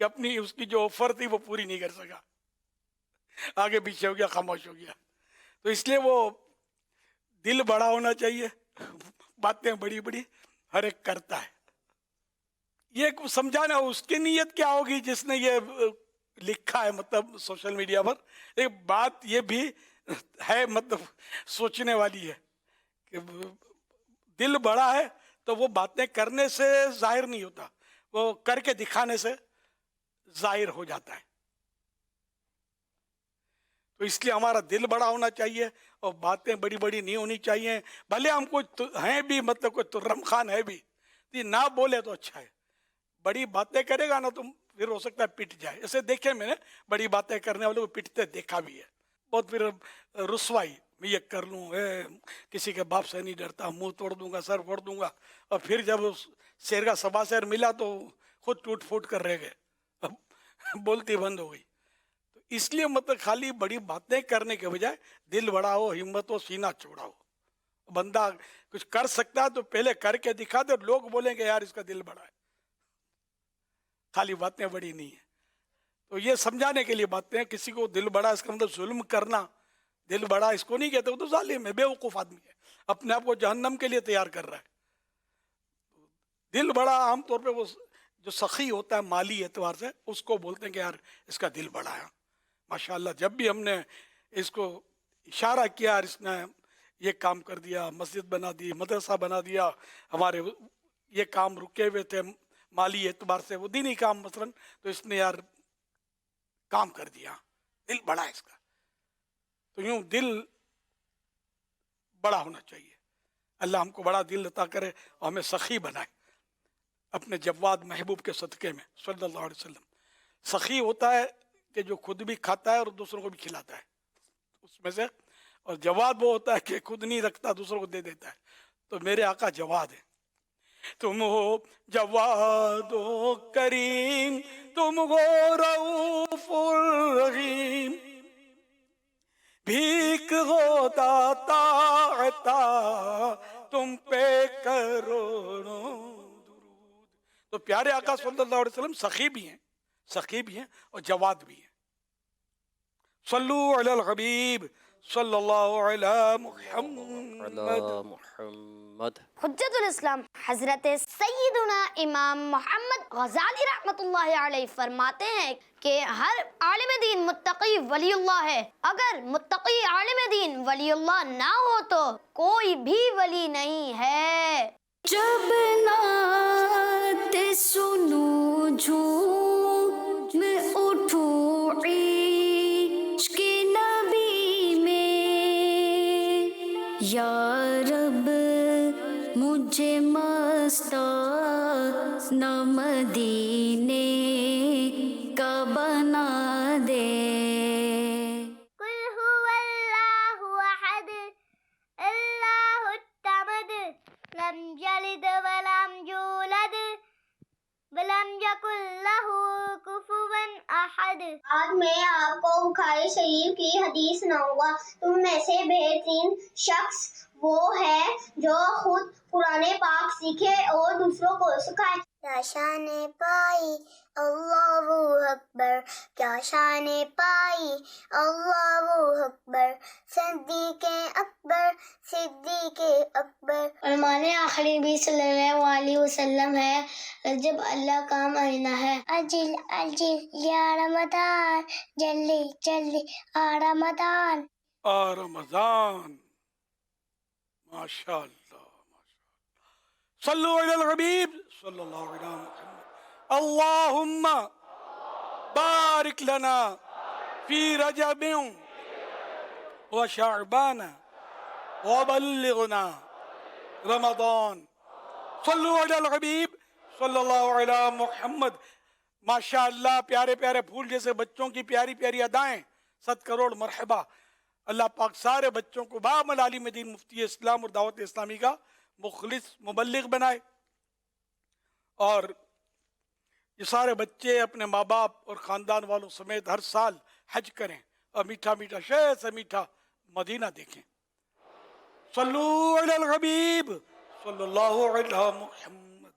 کہ اپنی اس کی جو آفر تھی وہ پوری نہیں کر سکا, آگے پیچھے ہو گیا, خاموش ہو گیا. تو اس لیے وہ دل بڑا ہونا چاہیے, باتیں بڑی بڑی ہر ایک کرتا ہے. یہ سمجھانا اس کی نیت کیا ہوگی جس نے یہ لکھا ہے, مطلب سوشل میڈیا پر. ایک بات یہ بھی ہے مطلب سوچنے والی ہے کہ دل بڑا ہے تو وہ باتیں کرنے سے ظاہر نہیں ہوتا, وہ کر کے دکھانے سے ظاہر ہو جاتا ہے. تو اس لیے ہمارا دل بڑا ہونا چاہیے اور باتیں بڑی بڑی نہیں ہونی چاہیے. بھلے ہم کوئی ہیں بھی, مطلب کوئی ترم خان ہے بھی, نہ بولے تو اچھا ہے. بڑی باتیں کرے گا نا تو پھر ہو سکتا ہے پٹ جائے. ایسے دیکھے میں نے بڑی باتیں کرنے والے کو پٹتے دیکھا بھی ہے. بہت پھر رسوائی, میں یہ کر لوں, کسی کے باپ سے نہیں ڈرتا, منہ توڑ دوں گا, سر پھوڑ دوں گا. اور پھر جب شیر کا سبا شیر ملا تو خود ٹوٹ پھوٹ کر رہ گئے, بولتی بند ہو گئی. تو اس لیے مطلب خالی بڑی باتیں کرنے کے بجائے دل بڑا ہو, ہمت ہو, سینہ چوڑا ہو. بندہ کچھ کر سکتا ہے تو پہلے کر کے دکھا دے, لوگ بولیں گے یار اس کا دل بڑا ہے, خالی باتیں بڑی نہیں ہیں. تو یہ سمجھانے کے لیے باتیں ہیں. کسی کو دل بڑا اس کا مطلب ظلم کرنا, دل بڑا اس کو نہیں کہتے, وہ تو ظالم ہے, بے وقوف آدمی ہے, اپنے آپ کو جہنم کے لیے تیار کر رہا ہے. دل بڑا عام طور پہ وہ جو سخی ہوتا ہے مالی اعتبار سے, اس کو بولتے ہیں کہ یار اس کا دل بڑا ہے. ماشاءاللہ جب بھی ہم نے اس کو اشارہ کیا, اس نے یہ کام کر دیا, مسجد بنا دی, مدرسہ بنا دیا, ہمارے یہ کام رکے ہوئے تھے مالی اعتبار سے, وہ دینی کام مثلا, تو اس نے یار کام کر دیا, دل بڑا ہے اس کا. تو یوں دل بڑا ہونا چاہیے. اللہ ہم کو بڑا دل عطا کرے اور ہمیں سخی بنائے اپنے جواد محبوب کے صدقے میں صلی اللہ علیہ وسلم. سخی ہوتا ہے کہ جو خود بھی کھاتا ہے اور دوسروں کو بھی کھلاتا ہے اس میں سے, اور جواد وہ ہوتا ہے کہ خود نہیں رکھتا, دوسروں کو دے دیتا ہے. تو میرے آقا جواد ہے. تم ہو جواد و کریم, تم ہو رؤوف الرحیم, بھیک ہو داتا عطا, تم پہ کروڑوں درود. تو پیارے آقا صلی اللہ علیہ وسلم سخی بھی ہیں اور جواد بھی ہیں. صلو علی الحبیب صلی اللہ علی محمد. حجت الاسلام حضرت سیدنا امام محمد غزالی رحمۃ اللہ علیہ فرماتے ہیں کہ ہر عالم دین متقی ولی اللہ ہے. اگر متقی عالم دین ولی اللہ نہ ہو تو کوئی بھی ولی نہیں ہے. جب نعت سنوں جھوم اٹھوں عشق نبی میں, یا رب مجھے مستانہ مدینے کا بنا دے. قل هو اللہ احد اللہ الصمد لم یلد ولم یولد ولم یکن لہ کفوا احد. آج میں آپ کو بخاری شریف کی حدیث سناؤں گا. تم میں سے بہترین شخص وہ ہے جو خود قرآن پاک سیکھے اور دوسروں کو سکھائے. کیا شان پائی اللہ اکبر, کیا شان پائی اللہ اکبر, صدیق اکبر صدیق اکبر. فرمان آخری بھی صلی اللہ علیہ وسلم ہے, رجب اللہ کا مہینہ ہے. اجل اجل یا رمضان, جلدی جلدی آ رمضان. رمضان. ماشاء اللہ. صلو علی الحبیب صلی اللہ علیہ وسلم. اللہم بارک لنا فی رجب و شعبان وبلغنا رمضان. صلو علی الحبیب صلی اللہ علیہ محمد. ماشاء اللہ, پیارے پیارے پھول جیسے بچوں کی پیاری پیاری ادائیں, 7 کروڑ مرحبا. اللہ پاک سارے بچوں کو بامل عالم دین مفتی اسلام اور دعوت اسلامی کا مخلص مبلغ بنائے, اور یہ سارے بچے اپنے ماں باپ اور خاندان والوں سمیت ہر سال حج کریں اور میٹھا میٹھا شہر سے میٹھا مدینہ دیکھیں. صلو علی الحبیب صلی اللہ علیہ محمد.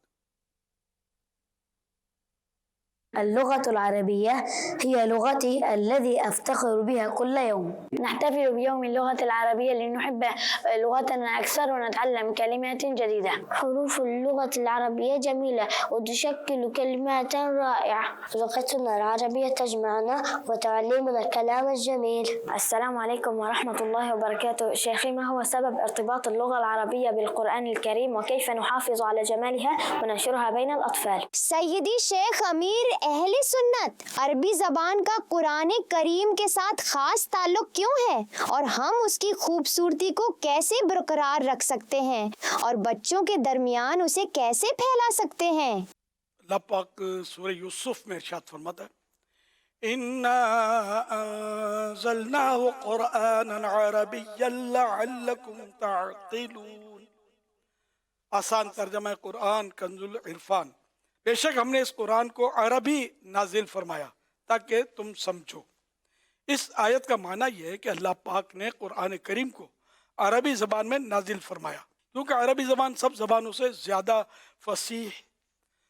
اللغة العربية هي لغتي الذي أفتخر بها كل يوم. نحتفل بيوم اللغة العربية لنحب لغتنا أكثر ونتعلم كلمات جديدة. حروف اللغة العربية جميلة وتشكل كلمات رائعة. لغتنا العربية تجمعنا وتعلمنا الكلام الجميل. السلام عليكم ورحمة الله وبركاته. شيخي، ما هو سبب ارتباط اللغة العربية بالقرآن الكريم وكيف نحافظ على جمالها وننشرها بين الأطفال؟ سیدی شیخ امیر اہل سنت، عربی زبان کا قرآن کریم کے ساتھ خاص تعلق کیوں ہے اور ہم اس کی خوبصورتی کو کیسے برقرار رکھ سکتے ہیں اور بچوں کے درمیان اسے کیسے پھیلا سکتے ہیں؟ اللہ پاک سورہ یوسف میں ارشاد فرماتا ہے اِنَّا أَنزَلْنَاهُ قُرْآنًا عَرَبِيًّا لَعَلَّكُمْ تَعْقِلُونَ. آسان ترجمہ قرآن کنز العرفان. بے شک ہم نے اس قرآن کو عربی نازل فرمایا تاکہ تم سمجھو. اس آیت کا معنی یہ ہے کہ اللہ پاک نے قرآن کریم کو عربی زبان میں نازل فرمایا کیونکہ عربی زبان سب زبانوں سے زیادہ فصیح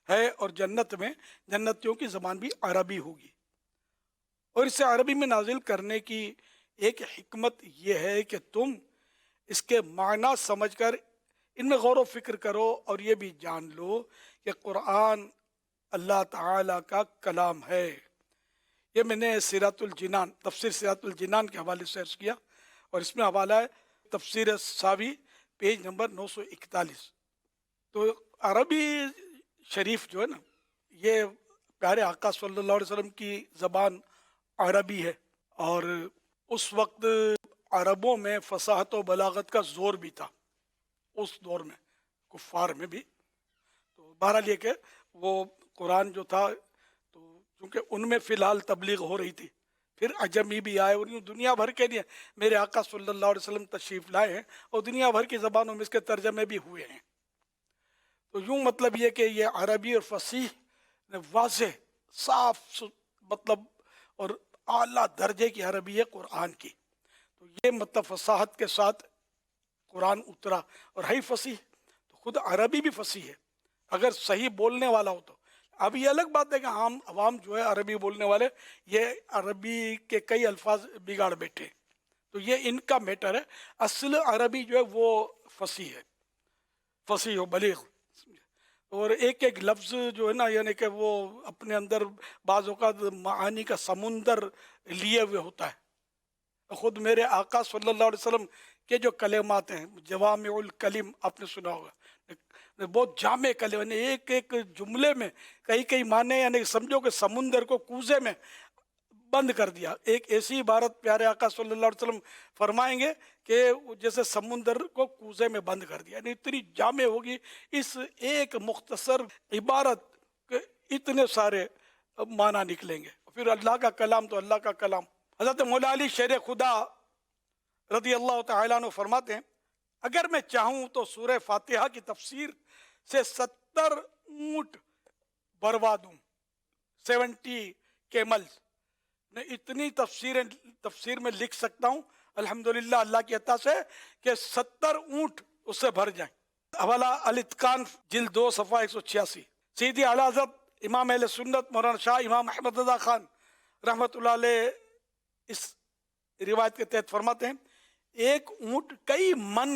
ہے اور جنت میں جنتیوں کی زبان بھی عربی ہوگی. اور اسے عربی میں نازل کرنے کی ایک حکمت یہ ہے کہ تم اس کے معنی سمجھ کر ان میں غور و فکر کرو اور یہ بھی جان لو کہ قرآن اللہ تعالیٰ کا کلام ہے. یہ میں نے سیرۃ الجنان، تفسیر سیرۃ الجنان کے حوالے سے عرض کیا اور اس میں حوالہ ہے تفسیر ساوی پیج نمبر 941. تو عربی شریف جو ہے نا، یہ پیارے آقا صلی اللہ علیہ وسلم کی زبان عربی ہے اور اس وقت عربوں میں فصاحت و بلاغت کا زور بھی تھا اس دور میں، کفار میں بھی. تو بہرحال یہ کہ وہ قرآن جو تھا تو چونکہ ان میں فی الحال تبلیغ ہو رہی تھی، پھر عجمی بھی آئے اور دنیا بھر کے لیے میرے آقا صلی اللہ علیہ وسلم تشریف لائے ہیں اور دنیا بھر کی زبانوں میں اس کے ترجمے بھی ہوئے ہیں. تو یوں مطلب یہ کہ یہ عربی اور فصیح نے واضح صاف مطلب اور اعلیٰ درجے کی عربی ہے قرآن کی. تو یہ مطلب فصاحت کے ساتھ قرآن اترا اور ہے فصیح، تو خود عربی بھی فصیح ہے اگر صحیح بولنے والا ہو تو. اب یہ الگ بات ہے کہ عام عوام جو ہے عربی بولنے والے یہ عربی کے کئی الفاظ بگاڑ بیٹھے، تو یہ ان کا میٹر ہے. اصل عربی جو ہے وہ فصیح ہے، فصیح و بلیغ. اور ایک ایک لفظ جو ہے نا یعنی کہ وہ اپنے اندر بعض اوقات معانی کا سمندر لیے ہوئے ہوتا ہے. خود میرے آقا صلی اللہ علیہ وسلم کے جو کلمات ہیں جوامع الکلم آپ نے سنا ہوگا، بہت جامع کلمہ، یعنی ایک ایک جملے میں کئی معنی، یعنی سمجھو کہ سمندر کو کوزے میں بند کر دیا. ایک ایسی عبارت پیارے آقا صلی اللہ علیہ وسلم فرمائیں گے کہ جیسے سمندر کو کوزے میں بند کر دیا، یعنی اتنی جامع ہوگی اس ایک مختصر عبارت کے اتنے سارے معنی نکلیں گے. پھر اللہ کا کلام تو اللہ کا کلام. حضرت مولا علی شیر خدا رضی اللہ تعالیٰ عنہ فرماتے ہیں اگر میں چاہوں تو سورہ فاتحہ کی تفسیر سے 70 اونٹ بروا دوں، 70 کیملز میں اتنی تفسیر میں لکھ سکتا ہوں الحمدللہ اللہ کی عطا سے کہ 70 اونٹ اس سے بھر جائیں. حوالہ الاتقان جلد 2 صفحہ 186. سیدی اعلیٰ حضرت امام اہل سنت مولانا شاہ امام احمد رضا خان رحمۃ اللہ علیہ اس روایت کے تحت فرماتے ہیں ایک اونٹ کئی من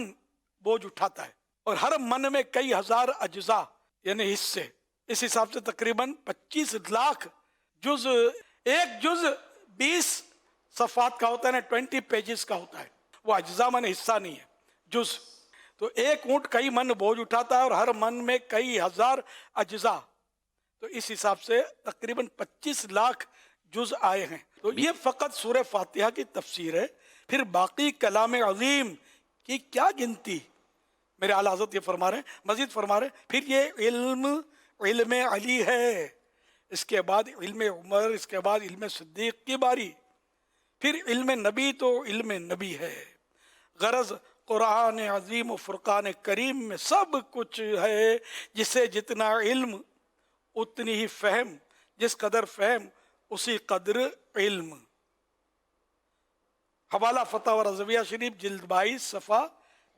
بوجھ اٹھاتا ہے اور ہر من میں کئی ہزار اجزاء یعنی حصے. اس حساب سے تقریباً 25 لاکھ جز. ایک جز 20 صفحات کا ہوتا ہے نا، 20 پیجز کا ہوتا ہے. وہ اجزاء من حصہ نہیں ہے، جز. تو ایک اونٹ کئی من بوجھ اٹھاتا ہے اور ہر من میں کئی ہزار اجزاء. تو اس حساب سے تقریباً 25 لاکھ جز آئے ہیں. تو یہ فقط سورہ فاتحہ کی تفسیر ہے. پھر باقی کلام عظیم کی کیا گنتی. میرے اعلیٰ حضرت یہ فرما رہے ہیں، مزید فرما رہے ہیں پھر یہ علم علی ہے، اس کے بعد علم عمر، اس کے بعد علم صدیق کی باری، پھر علم نبی تو علم نبی ہے. غرض قرآن عظیم و فرقان کریم میں سب کچھ ہے، جسے جتنا علم اتنی ہی فہم، جس قدر فہم اسی قدر علم. حوالہ فتاوی رضویہ شریف جلد 22 صفحہ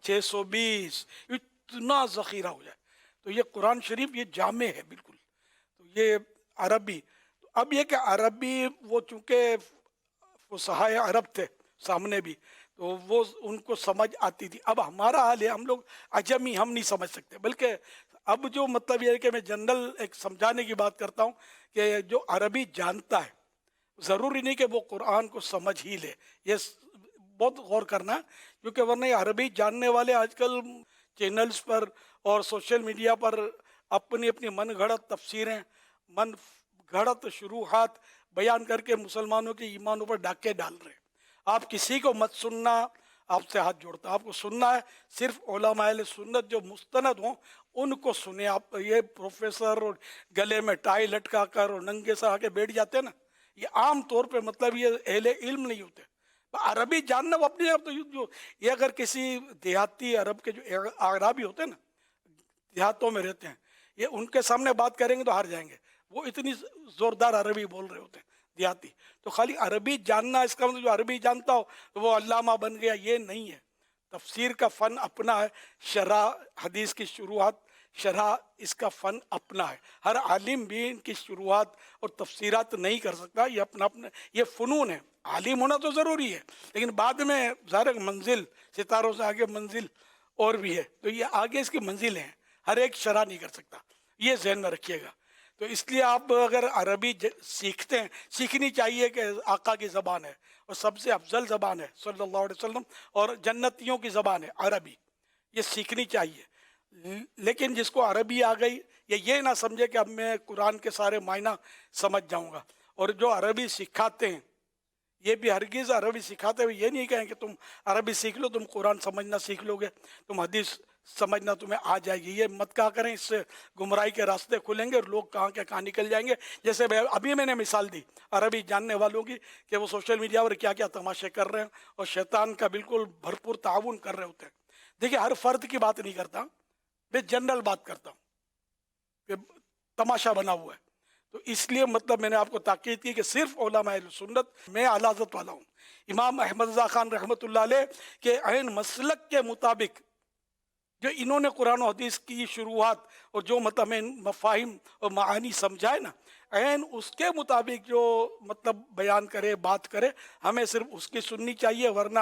620. اتنا ذخیرہ ہو جائے. تو یہ قرآن شریف یہ جامع ہے بالکل. تو یہ عربی، تو اب یہ کہ عربی وہ چونکہ فصحائے عرب تھے سامنے بھی، تو وہ ان کو سمجھ آتی تھی. اب ہمارا حال ہے ہم لوگ عجمی ہم نہیں سمجھ سکتے، بلکہ اب جو مطلب یہ ہے کہ میں جنرل ایک سمجھانے کی بات کرتا ہوں کہ جو عربی جانتا ہے ضروری نہیں کہ وہ قرآن کو سمجھ ہی لے. یہ بہت غور کرنا ہے، کیونکہ ورنہ یہ عربی جاننے والے آج کل چینلز پر اور سوشل میڈیا پر اپنی اپنی من گھڑت تفسیریں، من گھڑت شروحات بیان کر کے مسلمانوں کے ایمانوں پر ڈاکے ڈال رہے ہیں. آپ کسی کو مت سننا، آپ سے ہاتھ جوڑتا، آپ کو سننا ہے صرف علماء اہل سنت جو مستند ہوں ان کو سنیں. آپ یہ پروفیسر اور گلے میں ٹائی لٹکا کر اور ننگے سے آ کے بیٹھ جاتے ہیں نا، یہ عام طور پہ مطلب یہ اہل علم نہیں ہوتے. عربی جاننا وہ اپنی آپ تو جو یہ اگر کسی دیہاتی عرب کے جو اعرابی ہوتے ہیں نا، دیہاتوں میں رہتے ہیں، یہ ان کے سامنے بات کریں گے تو ہار جائیں گے، وہ اتنی زوردار عربی بول رہے ہوتے ہیں دیہاتی. تو خالی عربی جاننا اس کا مطلب جو عربی جانتا ہو وہ علامہ بن گیا، یہ نہیں ہے. تفسیر کا فن اپنا ہے، شرح حدیث کی شروحات، شرح اس کا فن اپنا ہے. ہر عالم بھی ان کی شروحات اور تفسیرات نہیں کر سکتا، یہ اپنا یہ فنون ہے. عالم ہونا تو ضروری ہے، لیکن بعد میں ظاہر منزل، ستاروں سے آگے منزل اور بھی ہے، تو یہ آگے اس کی منزلیں ہیں، ہر ایک شرح نہیں کر سکتا، یہ ذہن میں رکھیے گا. تو اس لیے آپ اگر عربی سیکھتے ہیں، سیکھنی چاہیے کہ آقا کی زبان ہے اور سب سے افضل زبان ہے صلی اللہ علیہ وسلم، اور جنتیوں کی زبان ہے عربی، یہ سیکھنی چاہیے. لیکن جس کو عربی آ گئی یہ نہ سمجھے کہ اب میں قرآن کے سارے معنی سمجھ جاؤں گا. اور جو عربی سکھاتے ہیں یہ بھی ہرگز عربی سکھاتے ہوئے یہ نہیں کہیں کہ تم عربی سیکھ لو تم قرآن سمجھنا سیکھ لو گے، تم حدیث سمجھنا تمہیں آ جائے گی. یہ مت کہا کریں، اس سے گمراہی کے راستے کھلیں گے اور لوگ کہاں کے کہاں نکل جائیں گے. جیسے ابھی میں نے مثال دی عربی جاننے والوں کی کہ وہ سوشل میڈیا پر کیا کیا تماشے کر رہے ہیں اور شیطان کا بالکل بھرپور تعاون کر رہے ہوتے ہیں. دیکھیں ہر فرد کی بات نہیں کرتا، میں جنرل بات کرتا ہوں کہ تماشا بنا ہوا ہے. تو اس لیے مطلب میں نے آپ کو تاکید کی کہ صرف علماء اہل سنت، میں اعلیٰ حضرت والا ہوں، امام احمد رضا خان رحمۃ اللہ علیہ کے عین مسلک کے مطابق جو انہوں نے قرآن و حدیث کی شروحات اور جو مطلب ہمیں مفاہیم اور معانی سمجھائے نا، عین اس کے مطابق جو مطلب بیان کرے، بات کرے، ہمیں صرف اس کی سننی چاہیے. ورنہ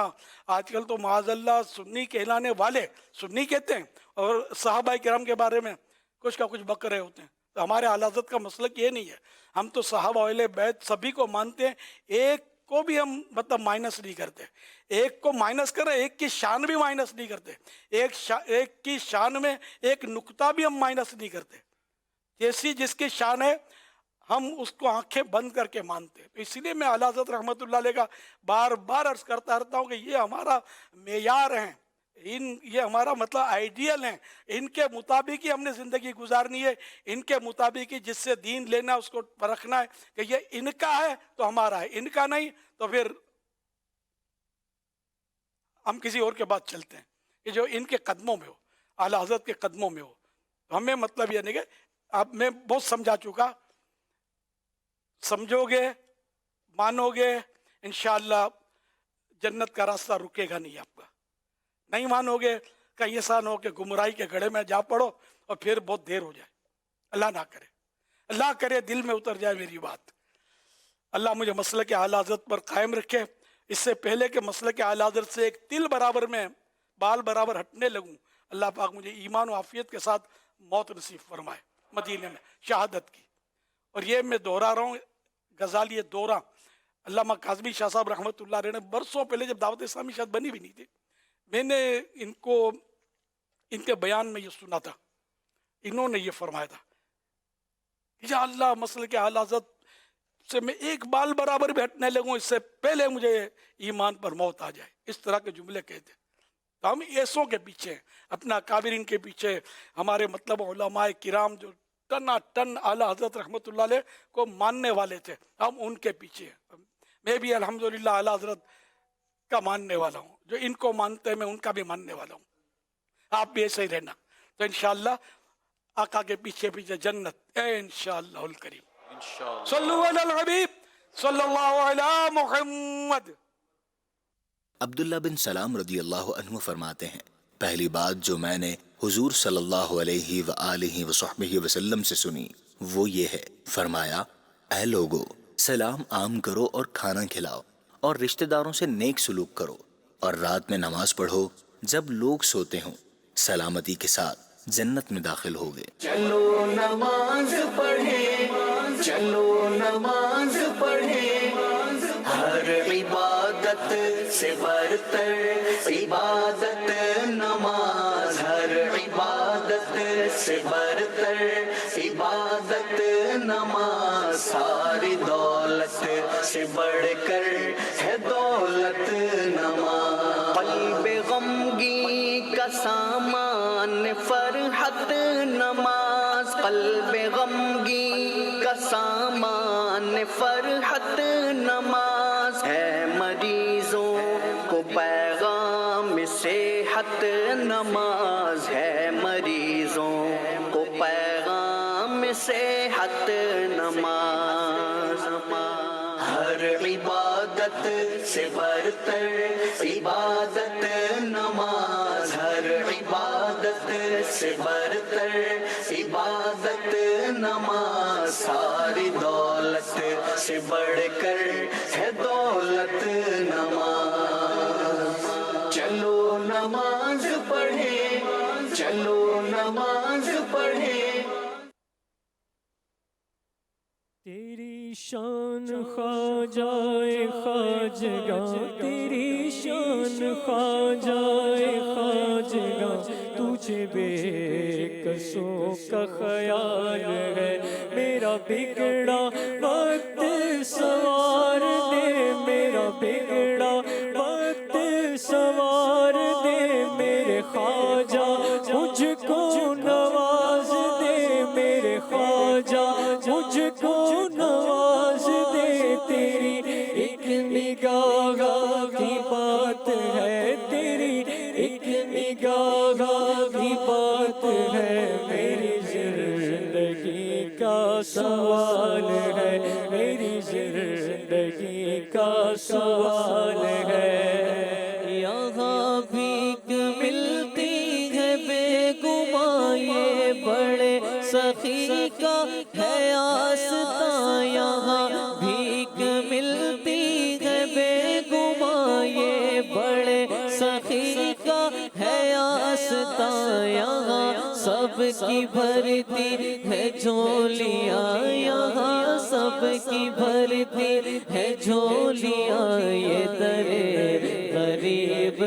آج کل تو معاذ اللہ سنی کہلانے والے سنی کہتے ہیں اور صحابہ کرام کے بارے میں کچھ کا کچھ بک رہے ہوتے ہیں. تو ہمارے اعلیٰ حضرت کا مسلک یہ نہیں ہے. ہم تو صحابہ اہل بیت سبھی کو مانتے ہیں، ایک کو بھی ہم مطلب مائنس نہیں کرتے. ایک کو مائنس کر رہے، ایک کی شان بھی مائنس نہیں کرتے، ایک کی شان میں ایک نقطہ بھی ہم مائنس نہیں کرتے. جیسی جس کی شان ہے ہم اس کو آنکھیں بند کر کے مانتے ہیں. تو اسی لیے میں اعلیٰ حضرت رحمۃ اللہ علیہ کا بار بار عرض کرتا رہتا ہوں کہ یہ ہمارا معیار ہیں، یہ ہمارا مطلب آئیڈیل ہیں، ان کے مطابق ہی ہم نے زندگی گزارنی ہے، ان کے مطابق ہی جس سے دین لینا اس کو پرکھنا ہے کہ یہ ان کا ہے تو ہمارا ہے، ان کا نہیں تو پھر ہم کسی اور کے بعد چلتے ہیں کہ جو ان کے قدموں میں ہو، اعلیٰ حضرت کے قدموں میں ہو. تو ہمیں مطلب یہ نہیں کہ اب میں بہت سمجھا چکا، سمجھو گے، مانو گے، انشاءاللہ جنت کا راستہ رکے گا نہیں آپ کا. نہیں مانو گے کہیں ایسا نہ ہو کہ گمراہی کے گڑھے میں جا پڑو اور پھر بہت دیر ہو جائے. اللہ نہ کرے، اللہ کرے دل میں اتر جائے میری بات. اللہ مجھے مسلک اعلیٰ حضرت پر قائم رکھے. اس سے پہلے کہ مسلک اعلیٰ حضرت سے ایک تل برابر میں بال برابر ہٹنے لگوں، اللہ پاک مجھے ایمان و عافیت کے ساتھ موت نصیب فرمائے مدینے میں شہادت کی. اور یہ میں دہرا رہا ہوں غزالی دورہ علامہ کاظمی شاہ صاحب رحمۃ اللہ علیہ نے برسوں پہلے جب دعوت اسلامی شاید بنی بھی نہیں تھی، میں نے ان کو ان کے بیان میں یہ سنا تھا، انہوں نے یہ فرمایا تھا یا اللہ مسلک اعلیٰ حضرت سے میں ایک بال برابر بھی ہٹنے لگوں اس سے پہلے مجھے ایمان پر موت آ جائے. اس طرح کے جملے کہتے. تو ہم ایسوں کے پیچھے، اپنا کابرین کے پیچھے، ہمارے مطلب علماء کرام جو ٹنا ٹن اعلیٰ حضرت رحمۃ اللہ علیہ کو ماننے والے تھے، ہم ان کے پیچھے ہیں. میں بھی الحمدللہ اعلیٰ حضرت کا ماننے والا ہوں، جو ان کو مانتے ہیں میں ان کا بھی ماننے والا ہوں. آپ بھی ایسے ہی رہنا. تو انشاءاللہ آقا کے پیچھے پیچھے جنت انشاءاللہ الکریم. صلو علی الحبیب صلی اللہ علی محمد. عبداللہ بن سلام رضی اللہ عنہ فرماتے ہیں، پہلی بات جو میں نے حضور صلی اللہ علیہ وآلہ وصحبہ وسلم سے سنی وہ یہ ہے، فرمایا اے لوگو، سلام عام کرو اور کھانا کھلاؤ اور رشتہ داروں سے نیک سلوک کرو اور رات میں نماز پڑھو جب لوگ سوتے ہوں، سلامتی کے ساتھ جنت میں داخل ہوگے۔ چلو نماز پڑھیں، چلو نماز پڑھیں، ہر عبادت سے برتر عبادت نماز، ہر عبادت سے برتر عبادت نماز، ساری دولت سے بڑھ کر ہے دولت نماز، قلب غمگی کا سامان فرحت نماز، قلب غمگی کا سامان فرحت نماز، ہے مریضوں کو پیغام صحت نماز، ہے مریضوں کو پیغام صحت نماز، ہر عبادت سے برتر عبادت نماز، ہر عبادت سے برتر عبادت نماز، ساری دولت سے بڑھ کر ہے دولت نماز، چلو نماز پڑھیں، چلو نماز پڑھیں۔ تیری شان خواجہ خواجگاں، تیری شان خواجہ خواجگاں، تجھے بے کسوں کا خیال ہے، میرا بگڑا وقت سوار دے، میرا بگڑا وقت سوار دے، میرے خواجہ مجھ کو نواز دے، میرے خواجہ مجھ کو نواز دے، تیری ایک نگاہ کی بات ہے، تیری ایک نگاہ کی بات ہے، میری زندگی کا سوال ہے، میری زندگی کا سوال ہے، یہاں بھیک ملتی ہے بے گماں، یہ بڑے سخی کا ہے آستاں، یہاں بھیک ملتی ہے بے گماں، یہ بڑے سخی کا ہے آستاں، یہاں سب کی بھرتی ہے جھولیاں، یہاں سب کی بھرتی ہے جھولیاں، یہ درے غریب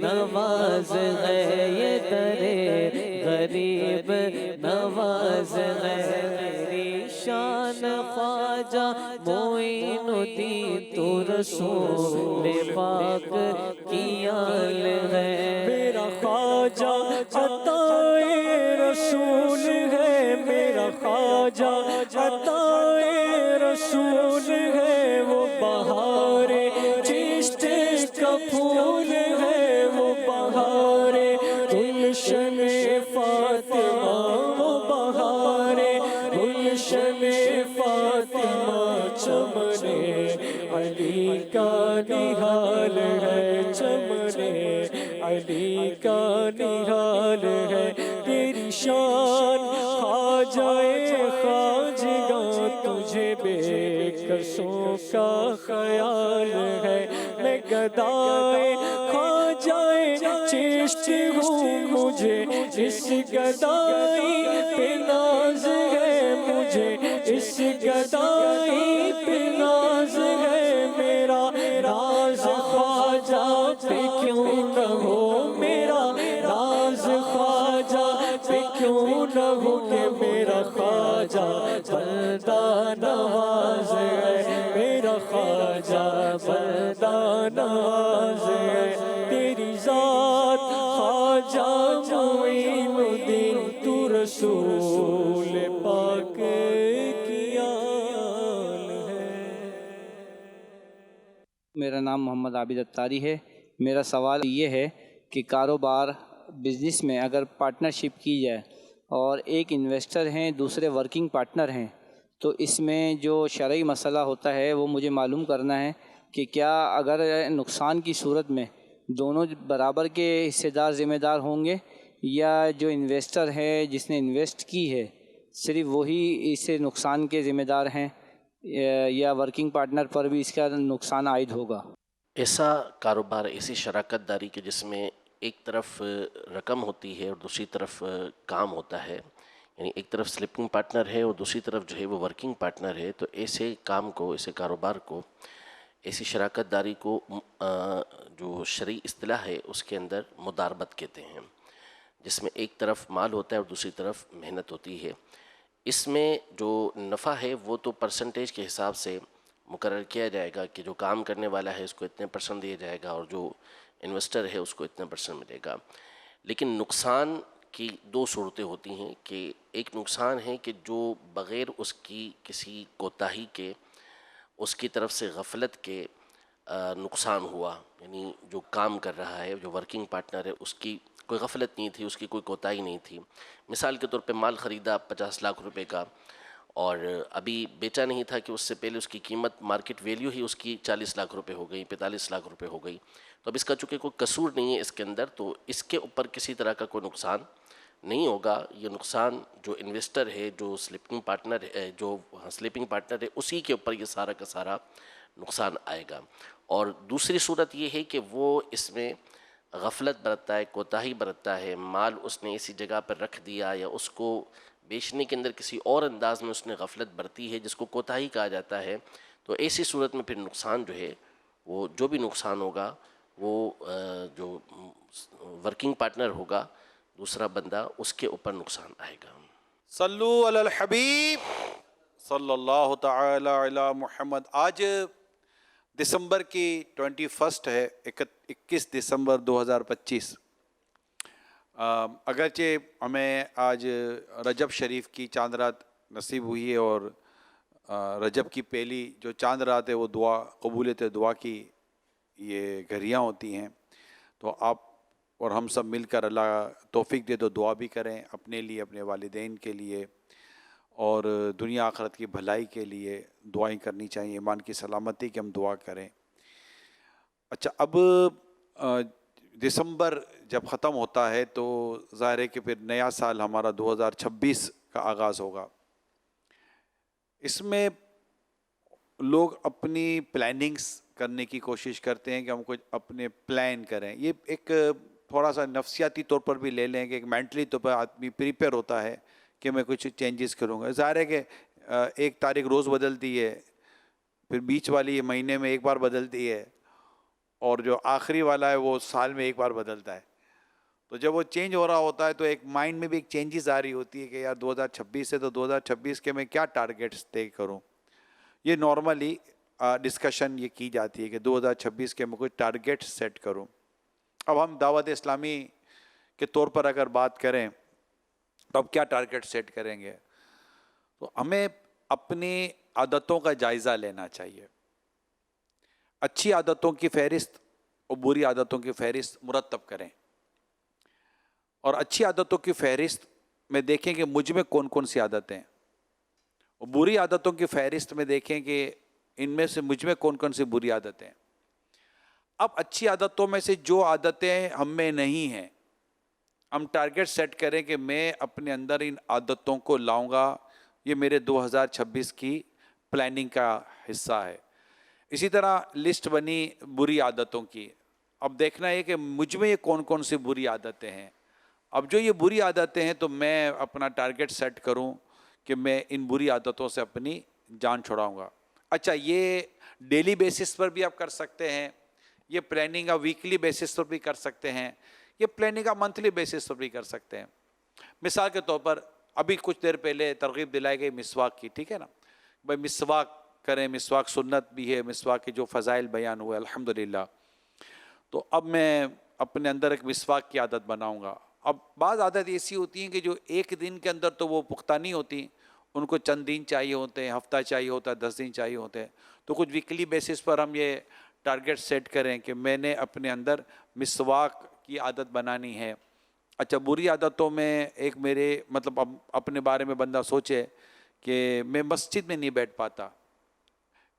نواز ہے، یہ درے غریب نواز ہے، تیری شان خواجہ معین الدین تو رسول پاک کی آل ہے، میرا خواجہ عطائے رسول ہے، میرا خواجہ عطائے رسول ہے، وہ بہار چشت کا پھول ہے، وہ بہار گلشن فاطمہ، وہ بہار گلشن فاطمہ، چمنے علی کا نہال ہے، چمنے علی کا نہال ہے، تیری شان خواجہ خواجگاں، تجھے بے کسوں کا خیال ہے، میں گدائے خواجہ چشت ہوں، مجھے اس گدائی پہ ناز ہے، مجھے اس گدائی پہ ناز ہے، میرا راز خواجہ پہ کیوں نہ ہو، میرا راز خواجہ پہ کیوں نہ ہو، کہ میرا خواجہ بندہ نواز ہے، میرا خواجہ بندہ نواز ہے، تیری ذات خواجہ معین الدین تو رسول پاک کی آل ہے۔ میرا نام محمد عابد اتاری ہے۔ میرا سوال یہ ہے کہ کاروبار بزنس میں اگر پارٹنرشپ کی جائے اور ایک انویسٹر ہیں، دوسرے ورکنگ پارٹنر ہیں، تو اس میں جو شرعی مسئلہ ہوتا ہے وہ مجھے معلوم کرنا ہے کہ کیا اگر نقصان کی صورت میں دونوں برابر کے حصے دار ذمہ دار ہوں گے، یا جو انویسٹر ہے جس نے انویسٹ کی ہے صرف وہی اس سے نقصان کے ذمہ دار ہیں؟ یا ورکنگ پارٹنر پر بھی اس کا نقصان عائد ہوگا؟ ایسا کاروبار، ایسی شراکت داری کہ جس میں ایک طرف رقم ہوتی ہے اور دوسری طرف کام ہوتا ہے، یعنی ایک طرف سلیپنگ پارٹنر ہے اور دوسری طرف جو ہے وہ ورکنگ پارٹنر ہے، تو ایسے کام کو، ایسے کاروبار کو، ایسی شراکت داری کو جو شرعی اصطلاح ہے اس کے اندر مداربت کہتے ہیں، جس میں ایک طرف مال ہوتا ہے اور دوسری طرف محنت ہوتی ہے۔ اس میں جو نفع ہے وہ تو پرسنٹیج کے حساب سے مقرر کیا جائے گا کہ جو کام کرنے والا ہے اس کو اتنے % دیا جائے گا اور جو انویسٹر ہے اس کو اتنے % ملے گا۔ لیکن نقصان کی 2 صورتیں ہوتی ہیں کہ ایک نقصان ہے کہ جو بغیر اس کی کسی کوتاہی کے، اس کی طرف سے غفلت کے نقصان ہوا، یعنی جو کام کر رہا ہے، جو ورکنگ پارٹنر ہے، اس کی کوئی غفلت نہیں تھی، اس کی کوئی کوتاہی نہیں تھی۔ مثال کے طور پہ مال خریدا 50 لاکھ روپے کا اور ابھی بیچا نہیں تھا کہ اس سے پہلے اس کی قیمت، مارکیٹ ویلیو ہی اس کی 40 لاکھ روپے ہو گئی، 45 لاکھ روپے ہو گئی، تو اب اس کا چونکہ کوئی قصور نہیں ہے اس کے اندر، تو اس کے اوپر کسی طرح کا کوئی نقصان نہیں ہوگا۔ یہ نقصان جو انویسٹر ہے، جو سلیپنگ پارٹنر ہے، جو سلیپنگ پارٹنر ہے، اسی کے اوپر یہ سارا کا سارا نقصان آئے گا۔ اور دوسری صورت یہ ہے کہ وہ اس میں غفلت برتتا ہے، کوتاہی برتتا ہے، مال اس نے اسی جگہ پر رکھ دیا یا اس کو بیچنے کے اندر کسی اور انداز میں اس نے غفلت برتی ہے جس کو کوتاہی کہا جاتا ہے، تو ایسی صورت میں پھر نقصان جو ہے وہ جو بھی نقصان ہوگا وہ جو ورکنگ پارٹنر ہوگا، دوسرا بندہ، اس کے اوپر نقصان آئے گا۔ صلو علی الحبیب صلی اللہ تعالی علی محمد۔ آج دسمبر کی 21 ہے، 21 دسمبر 2025۔ اگرچہ ہمیں آج رجب شریف کی چاند رات نصیب ہوئی ہے اور رجب کی پہلی جو چاند رات ہے وہ دعا، قبولیت دعا کی یہ گھڑیاں ہوتی ہیں، تو آپ اور ہم سب مل کر اللہ توفیق دے تو دعا بھی کریں اپنے لیے، اپنے والدین کے لیے، اور دنیا آخرت کی بھلائی کے لیے دعائیں کرنی چاہیے، ایمان کی سلامتی کی ہم دعا کریں۔ اچھا، اب دسمبر جب ختم ہوتا ہے تو ظاہر ہے کہ پھر نیا سال ہمارا 2026 کا آغاز ہوگا۔ اس میں لوگ اپنی پلاننگز کرنے کی کوشش کرتے ہیں کہ ہم کچھ اپنے پلان کریں۔ یہ ایک تھوڑا سا نفسیاتی طور پر بھی لے لیں کہ ایک مینٹلی طور پر آدمی پریپیئر ہوتا ہے کہ میں کچھ چینجز کروں گا۔ ظاہر ہے کہ ایک تاریخ روز بدلتی ہے، پھر بیچ والی مہینے میں ایک بار بدلتی ہے، اور جو آخری والا ہے وہ سال میں ایک بار بدلتا ہے۔ تو جب وہ چینج ہو رہا ہوتا ہے تو ایک مائنڈ میں بھی ایک چینجز آ رہی ہوتی ہے کہ یار 2026 ہے تو 2026 کے میں کیا ٹارگیٹس طے کروں۔ یہ نارملی ڈسکشن یہ کی جاتی ہے کہ 2026 کے میں کچھ ٹارگیٹ سیٹ کروں۔ اب ہم دعوت اسلامی کے طور پر اگر بات کریں تو اب کیا ٹارگیٹ سیٹ کریں گے؟ تو ہمیں اپنی عادتوں کا جائزہ لینا چاہیے۔ اچھی عادتوں کی فہرست اور بری عادتوں کی فہرست مرتب کریں، اور اچھی عادتوں کی فہرست میں دیکھیں کہ مجھ میں کون کون سی عادتیں ہیں، اور بری عادتوں کی فہرست میں دیکھیں کہ ان میں سے مجھ میں کون کون سی بری عادتیں ہیں۔ اب اچھی عادتوں میں سے جو عادتیں ہم میں نہیں ہیں، ہم ٹارگیٹ سیٹ کریں کہ میں اپنے اندر ان عادتوں کو لاؤں گا، یہ میرے 2026 کی پلاننگ کا حصہ ہے۔ اسی طرح لسٹ بنی بری عادتوں کی، اب دیکھنا ہے کہ مجھ میں یہ کون کون سی بری عادتیں ہیں۔ اب جو یہ بری عادتیں ہیں تو میں اپنا ٹارگیٹ سیٹ کروں کہ میں ان بری عادتوں سے اپنی جان چھڑاؤں گا۔ اچھا، یہ ڈیلی بیسس پر بھی آپ کر سکتے ہیں، یہ پلاننگ کا ویکلی بیسس پر بھی کر سکتے ہیں، یہ پلاننگ کا منتھلی بیسس پر بھی کر سکتے ہیں۔ مثال کے طور پر ابھی کچھ دیر پہلے ترغیب دلائی گئی مسواک کی، ٹھیک ہے نا بھائی، مسواک کریں، مسواک سنت بھی ہے، مسواک کے جو فضائل بیان ہوئے الحمدللہ، تو اب میں اپنے اندر ایک مسواک کی عادت بناؤں گا۔ اب بعض عادت ایسی ہوتی ہیں کہ جو ایک دن کے اندر تو وہ پختہ نہیں ہوتی، ان کو چند دن چاہیے ہوتے ہیں، ہفتہ چاہیے ہوتا ہے، 10 دن چاہیے ہوتے ہیں، تو کچھ ویکلی بیسس پر ہم یہ ٹارگیٹ سیٹ کریں کہ میں نے اپنے اندر مسواک کی عادت بنانی ہے۔ اچھا، بری عادتوں میں ایک میرے مطلب اب اپنے بارے میں بندہ سوچے کہ میں مسجد میں نہیں بیٹھ پاتا،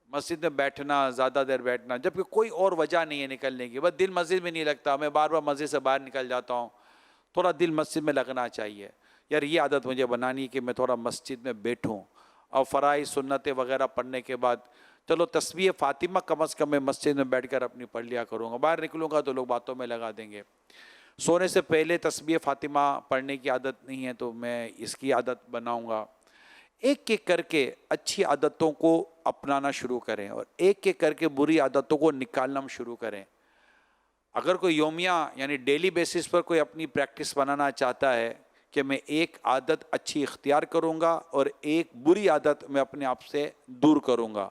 مسجد میں بیٹھنا، زیادہ دیر بیٹھنا، جبکہ کوئی اور وجہ نہیں ہے نکلنے کی، بس دل مسجد میں نہیں لگتا، میں بار بار مسجد سے باہر نکل جاتا ہوں، تھوڑا دل مسجد میں لگنا چاہیے۔ یار یہ عادت مجھے بنانی ہے کہ میں تھوڑا مسجد میں بیٹھوں، اور فرائض سنتیں وغیرہ پڑھنے کے بعد چلو تسبیح فاطمہ کم از کم میں مسجد میں بیٹھ کر اپنی پڑھ لیا کروں گا، باہر نکلوں گا تو لوگ باتوں میں لگا دیں گے۔ سونے سے پہلے تسبیح فاطمہ پڑھنے کی عادت نہیں ہے تو میں اس کی عادت بناؤں گا۔ ایک ایک کر کے اچھی عادتوں کو اپنانا شروع کریں اور ایک ایک کر کے بری عادتوں کو نکالنا شروع کریں۔ اگر کوئی یومیہ یعنی ڈیلی بیسس پر کوئی اپنی پریکٹس بنانا چاہتا ہے کہ میں ایک عادت اچھی اختیار کروں گا اور ایک بری عادت میں اپنے آپ سے دور کروں گا،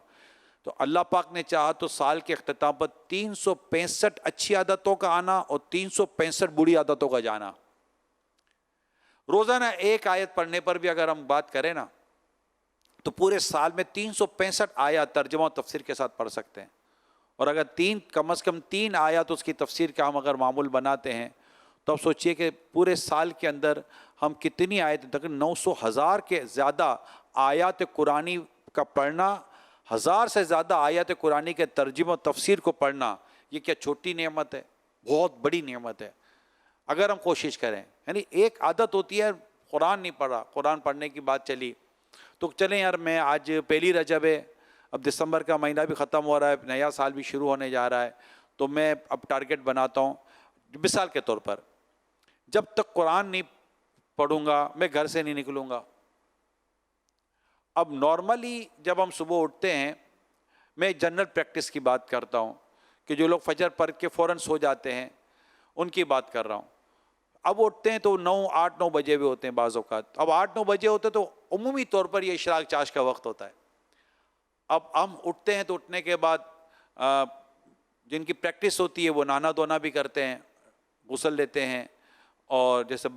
تو اللہ پاک نے چاہا تو سال کے اختتام پر 365 اچھی عادتوں کا آنا اور 365 بری عادتوں کا جانا۔ روزانہ ایک آیت پڑھنے پر بھی اگر ہم بات کریں نا تو پورے سال میں 365 آیات ترجمہ و تفسیر کے ساتھ پڑھ سکتے ہیں، اور اگر کم از کم 3 آیات اس کی تفسیر کا ہم اگر معمول بناتے ہیں تو اب سوچئے کہ پورے سال کے اندر ہم کتنی آیتیں، تقریباً 900,000 کے زیادہ آیات قرآنی کا پڑھنا، 1000 سے زیادہ آیات قرآنی کے ترجمہ و تفسیر کو پڑھنا، یہ کیا چھوٹی نعمت ہے؟ بہت بڑی نعمت ہے اگر ہم کوشش کریں۔ یعنی ایک عادت ہوتی ہے قرآن نہیں پڑھا، قرآن پڑھنے کی بات چلی تو چلیں یار میں آج پہلی رجب ہے، اب دسمبر کا مہینہ بھی ختم ہو رہا ہے، نیا سال بھی شروع ہونے جا رہا ہے، تو میں اب ٹارگٹ بناتا ہوں مثال کے طور پر جب تک قرآن نہیں پڑھوں گا میں گھر سے نہیں نکلوں گا۔ اب نارملی جب ہم صبح اٹھتے ہیں، میں جنرل پریکٹس کی بات کرتا ہوں کہ جو لوگ فجر پڑھ کے فوراً سو جاتے ہیں ان کی بات کر رہا ہوں، اب اٹھتے ہیں تو 8-9 بجے بھی ہوتے ہیں بعض اوقات، اب 8-9 بجے ہوتے تو عمومی طور پر یہ اشراق چاش کا وقت ہوتا ہے۔ اب ہم اٹھتے ہیں تو اٹھنے کے بعد جن کی پریکٹس ہوتی ہے وہ نہانا دھونا بھی کرتے ہیں، غسل لیتے ہیں، اور جیسے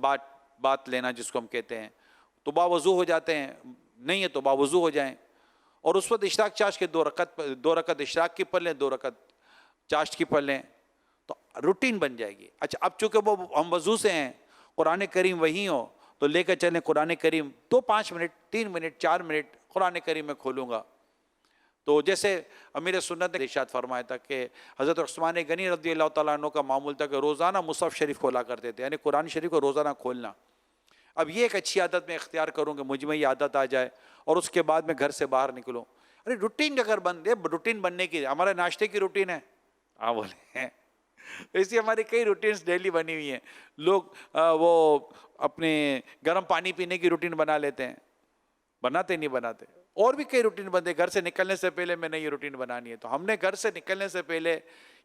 بات لینا جس کو ہم کہتے ہیں، تو باوضو ہو جاتے ہیں، نہیں ہے تو باوضو ہو جائیں، اور اس وقت اشراق چاشت کے 2 رکعت اشراق کی پڑھ لیں، 2 رکعت چاشت کی پڑھ لیں، تو روٹین بن جائے گی۔ اچھا اب چونکہ وہ ہم وضو سے ہیں، قرآن کریم وہی ہو تو لے کر چلیں قرآن کریم، تو 5 منٹ 3 منٹ 4 منٹ قرآن کریم میں کھولوں گا۔ تو جیسے امیر سنت نے ارشاد فرمایا تھا کہ حضرت عثمان غنی رضی اللہ تعالیٰ عنہ کا معمول تھا کہ روزانہ مصحف شریف کھولا کرتے تھے، یعنی قرآن شریف کو روزانہ کھولنا۔ اب یہ ایک اچھی عادت میں اختیار کروں کہ مجھ میں یہ عادت آ جائے اور اس کے بعد میں گھر سے باہر نکلوں۔ ارے روٹین اگر روٹین بننے کی، ہمارے ناشتے کی روٹین ہے، بولے ہیں ایسی ہماری کئی روٹینز ڈیلی بنی ہوئی ہیں۔ لوگ وہ اپنے گرم پانی پینے کی روٹین بنا لیتے ہیں، بناتے اور بھی کئی روٹین بنتے، گھر سے نکلنے سے پہلے میں نے یہ روٹین بنانی ہے، تو ہم نے گھر سے نکلنے سے پہلے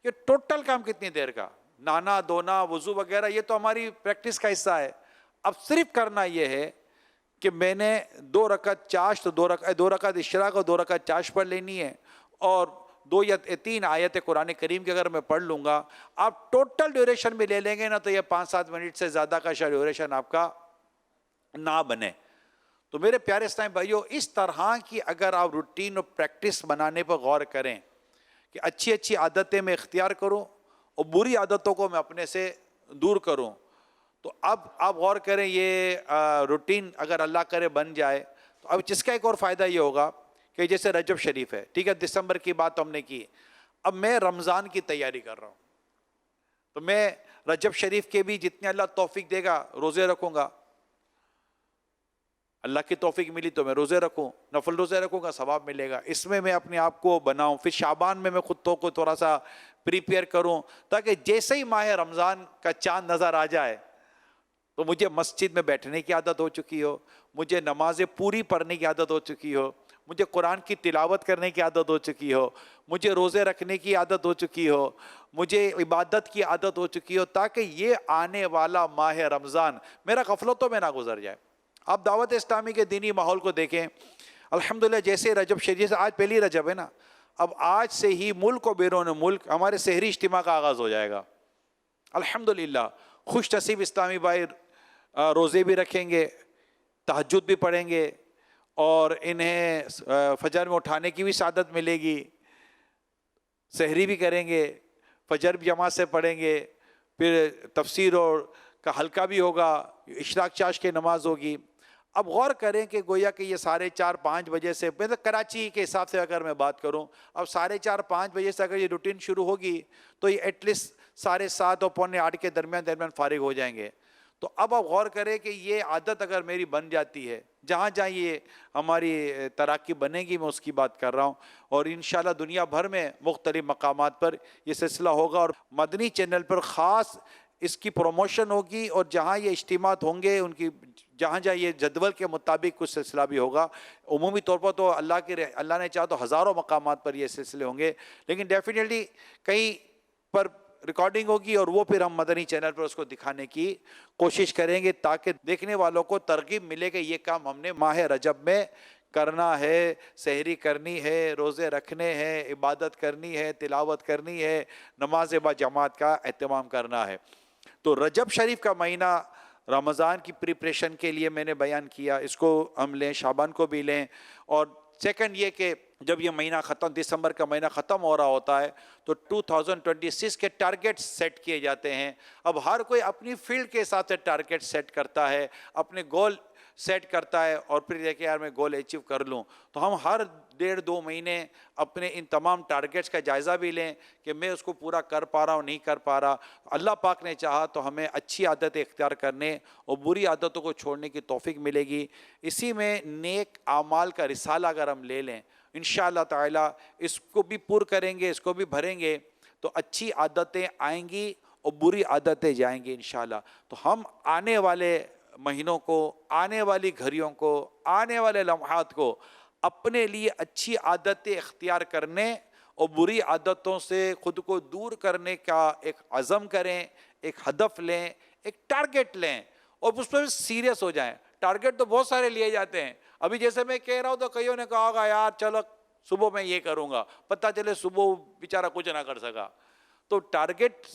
یہ ٹوٹل کام کتنی دیر کا، نہانا دھونا وضو وغیرہ، یہ تو ہماری پریکٹس کا حصہ ہے۔ اب صرف کرنا یہ ہے کہ میں نے 2 رکعت چاشت، 2 رکعت اشراق اور 2 رکعت چاشت پڑھ لینی ہے، اور 2 یا 3 آیت قرآن کریم کی اگر میں پڑھ لوں گا، آپ ٹوٹل ڈیوریشن بھی لے لیں گے نا تو یہ 5-7 منٹ سے زیادہ کا شاید ڈیوریشن آپ کا نہ بنے۔ تو میرے پیارے اسلامی بھائیو، اس طرح کی اگر آپ روٹین اور پریکٹس بنانے پر غور کریں کہ اچھی عادتیں میں اختیار کروں اور بری عادتوں کو میں اپنے سے دور کروں، تو اب آپ غور کریں یہ روٹین اگر اللہ کرے بن جائے تو اب جس کا ایک اور فائدہ یہ ہوگا کہ جیسے رجب شریف ہے، ٹھیک ہے، دسمبر کی بات ہم نے کی، اب میں رمضان کی تیاری کر رہا ہوں، تو میں رجب شریف کے بھی جتنے اللہ توفیق دے گا روزے رکھوں گا۔ اللہ کی توفیق ملی تو میں روزے رکھوں، نفل روزے رکھوں گا، ثواب ملے گا، اس میں اپنے آپ کو بناؤں۔ پھر شعبان میں خود کو تھوڑا سا پریپیئر کروں تاکہ جیسے ہی ماہ رمضان کا چاند نظر آ جائے تو مجھے مسجد میں بیٹھنے کی عادت ہو چکی ہو، مجھے نمازیں پوری پڑھنے کی عادت ہو چکی ہو، مجھے قرآن کی تلاوت کرنے کی عادت ہو چکی ہو، مجھے روزے رکھنے کی عادت ہو چکی ہو، مجھے عبادت کی عادت ہو چکی ہو، تاکہ یہ آنے والا ماہ رمضان میرا غفلتوں میں نہ گزر جائے۔ آپ دعوت اسلامی کے دینی ماحول کو دیکھیں، الحمدللہ جیسے رجب شریف سے، آج پہلی رجب ہے نا، اب آج سے ہی ملک و بیرون ملک ہمارے سحری اجتماع کا آغاز ہو جائے گا۔ الحمدللہ خوش نصیب اسلامی بھائی روزے بھی رکھیں گے، تہجد بھی پڑھیں گے، اور انہیں فجر میں اٹھانے کی بھی سعادت ملے گی، سحری بھی کریں گے، فجر بھی جماعت سے پڑھیں گے، پھر تفسیر اور کا حلقہ بھی ہوگا، اشراق چاش کی نماز ہوگی۔ اب غور کریں کہ گویا کہ یہ 4:30-5 بجے سے، کراچی کے حساب سے اگر میں بات کروں، اب 4:30-5 بجے سے اگر یہ روٹین شروع ہوگی تو یہ ایٹ لیسٹ 7:30 اور 7:45 کے درمیان فارغ ہو جائیں گے۔ تو اب آپ غور کریں کہ یہ عادت اگر میری بن جاتی ہے جہاں جہاں یہ ہماری ترقی بنے گی میں اس کی بات کر رہا ہوں، اور انشاءاللہ دنیا بھر میں مختلف مقامات پر یہ سلسلہ ہوگا، اور مدنی چینل پر خاص اس کی پروموشن ہوگی، اور جہاں یہ اجتماعات ہوں گے ان کی جہاں جہاں یہ جدول کے مطابق کچھ سلسلہ بھی ہوگا. عمومی طور پر تو اللہ نے چاہا تو ہزاروں مقامات پر یہ سلسلے ہوں گے، لیکن ڈیفینیٹلی کہیں پر ریکارڈنگ ہوگی، اور وہ پھر ہم مدنی چینل پر اس کو دکھانے کی کوشش کریں گے تاکہ دیکھنے والوں کو ترغیب ملے کہ یہ کام ہم نے ماہ رجب میں کرنا ہے، سحری کرنی ہے، روزے رکھنے ہیں، عبادت کرنی ہے، تلاوت کرنی ہے، نماز با جماعت کا اہتمام کرنا ہے. تو رجب شریف کا مہینہ رمضان کی پریپریشن کے لیے میں نے بیان کیا، اس کو ہم لیں، شعبان کو بھی لیں. اور سیکنڈ یہ کہ جب یہ مہینہ ختم، دسمبر کا مہینہ ختم ہو رہا ہوتا ہے تو 2026 کے ٹارگٹ سیٹ کیے جاتے ہیں. اب ہر کوئی اپنی فیلڈ کے حساب سے ٹارگٹ سیٹ کرتا ہے، اپنے گول سیٹ کرتا ہے، اور پھر یہ کہ یار میں گول اچیو کر لوں. تو ہم ہر 1.5-2 مہینے اپنے ان تمام ٹارگٹس کا جائزہ بھی لیں کہ میں اس کو پورا کر پا رہا ہوں نہیں کر پا رہا. اللہ پاک نے چاہا تو ہمیں اچھی عادتیں اختیار کرنے اور بری عادتوں کو چھوڑنے کی توفیق ملے گی. اسی میں نیک اعمال کا رسالہ اگر ہم لے لیں انشاءاللہ تعالی، اس کو بھی پور کریں گے، اس کو بھی بھریں گے تو اچھی عادتیں آئیں گی اور بری عادتیں جائیں گی انشاءاللہ. تو ہم آنے والے مہینوں کو، آنے والی گھڑیوں کو، آنے والے لمحات کو اپنے لیے اچھی عادتیں اختیار کرنے اور بری عادتوں سے خود کو دور کرنے کا ایک عزم کریں، ایک ہدف لیں، ایک ٹارگٹ لیں اور اس پر سیریس ہو جائیں. ٹارگٹ تو بہت سارے لیے جاتے ہیں. ابھی جیسے میں کہہ رہا ہوں تو کئیوں نے کہا ہوگا یار چلو صبح میں یہ کروں گا، پتہ چلے صبح بیچارہ کچھ نہ کر سکا. تو ٹارگٹ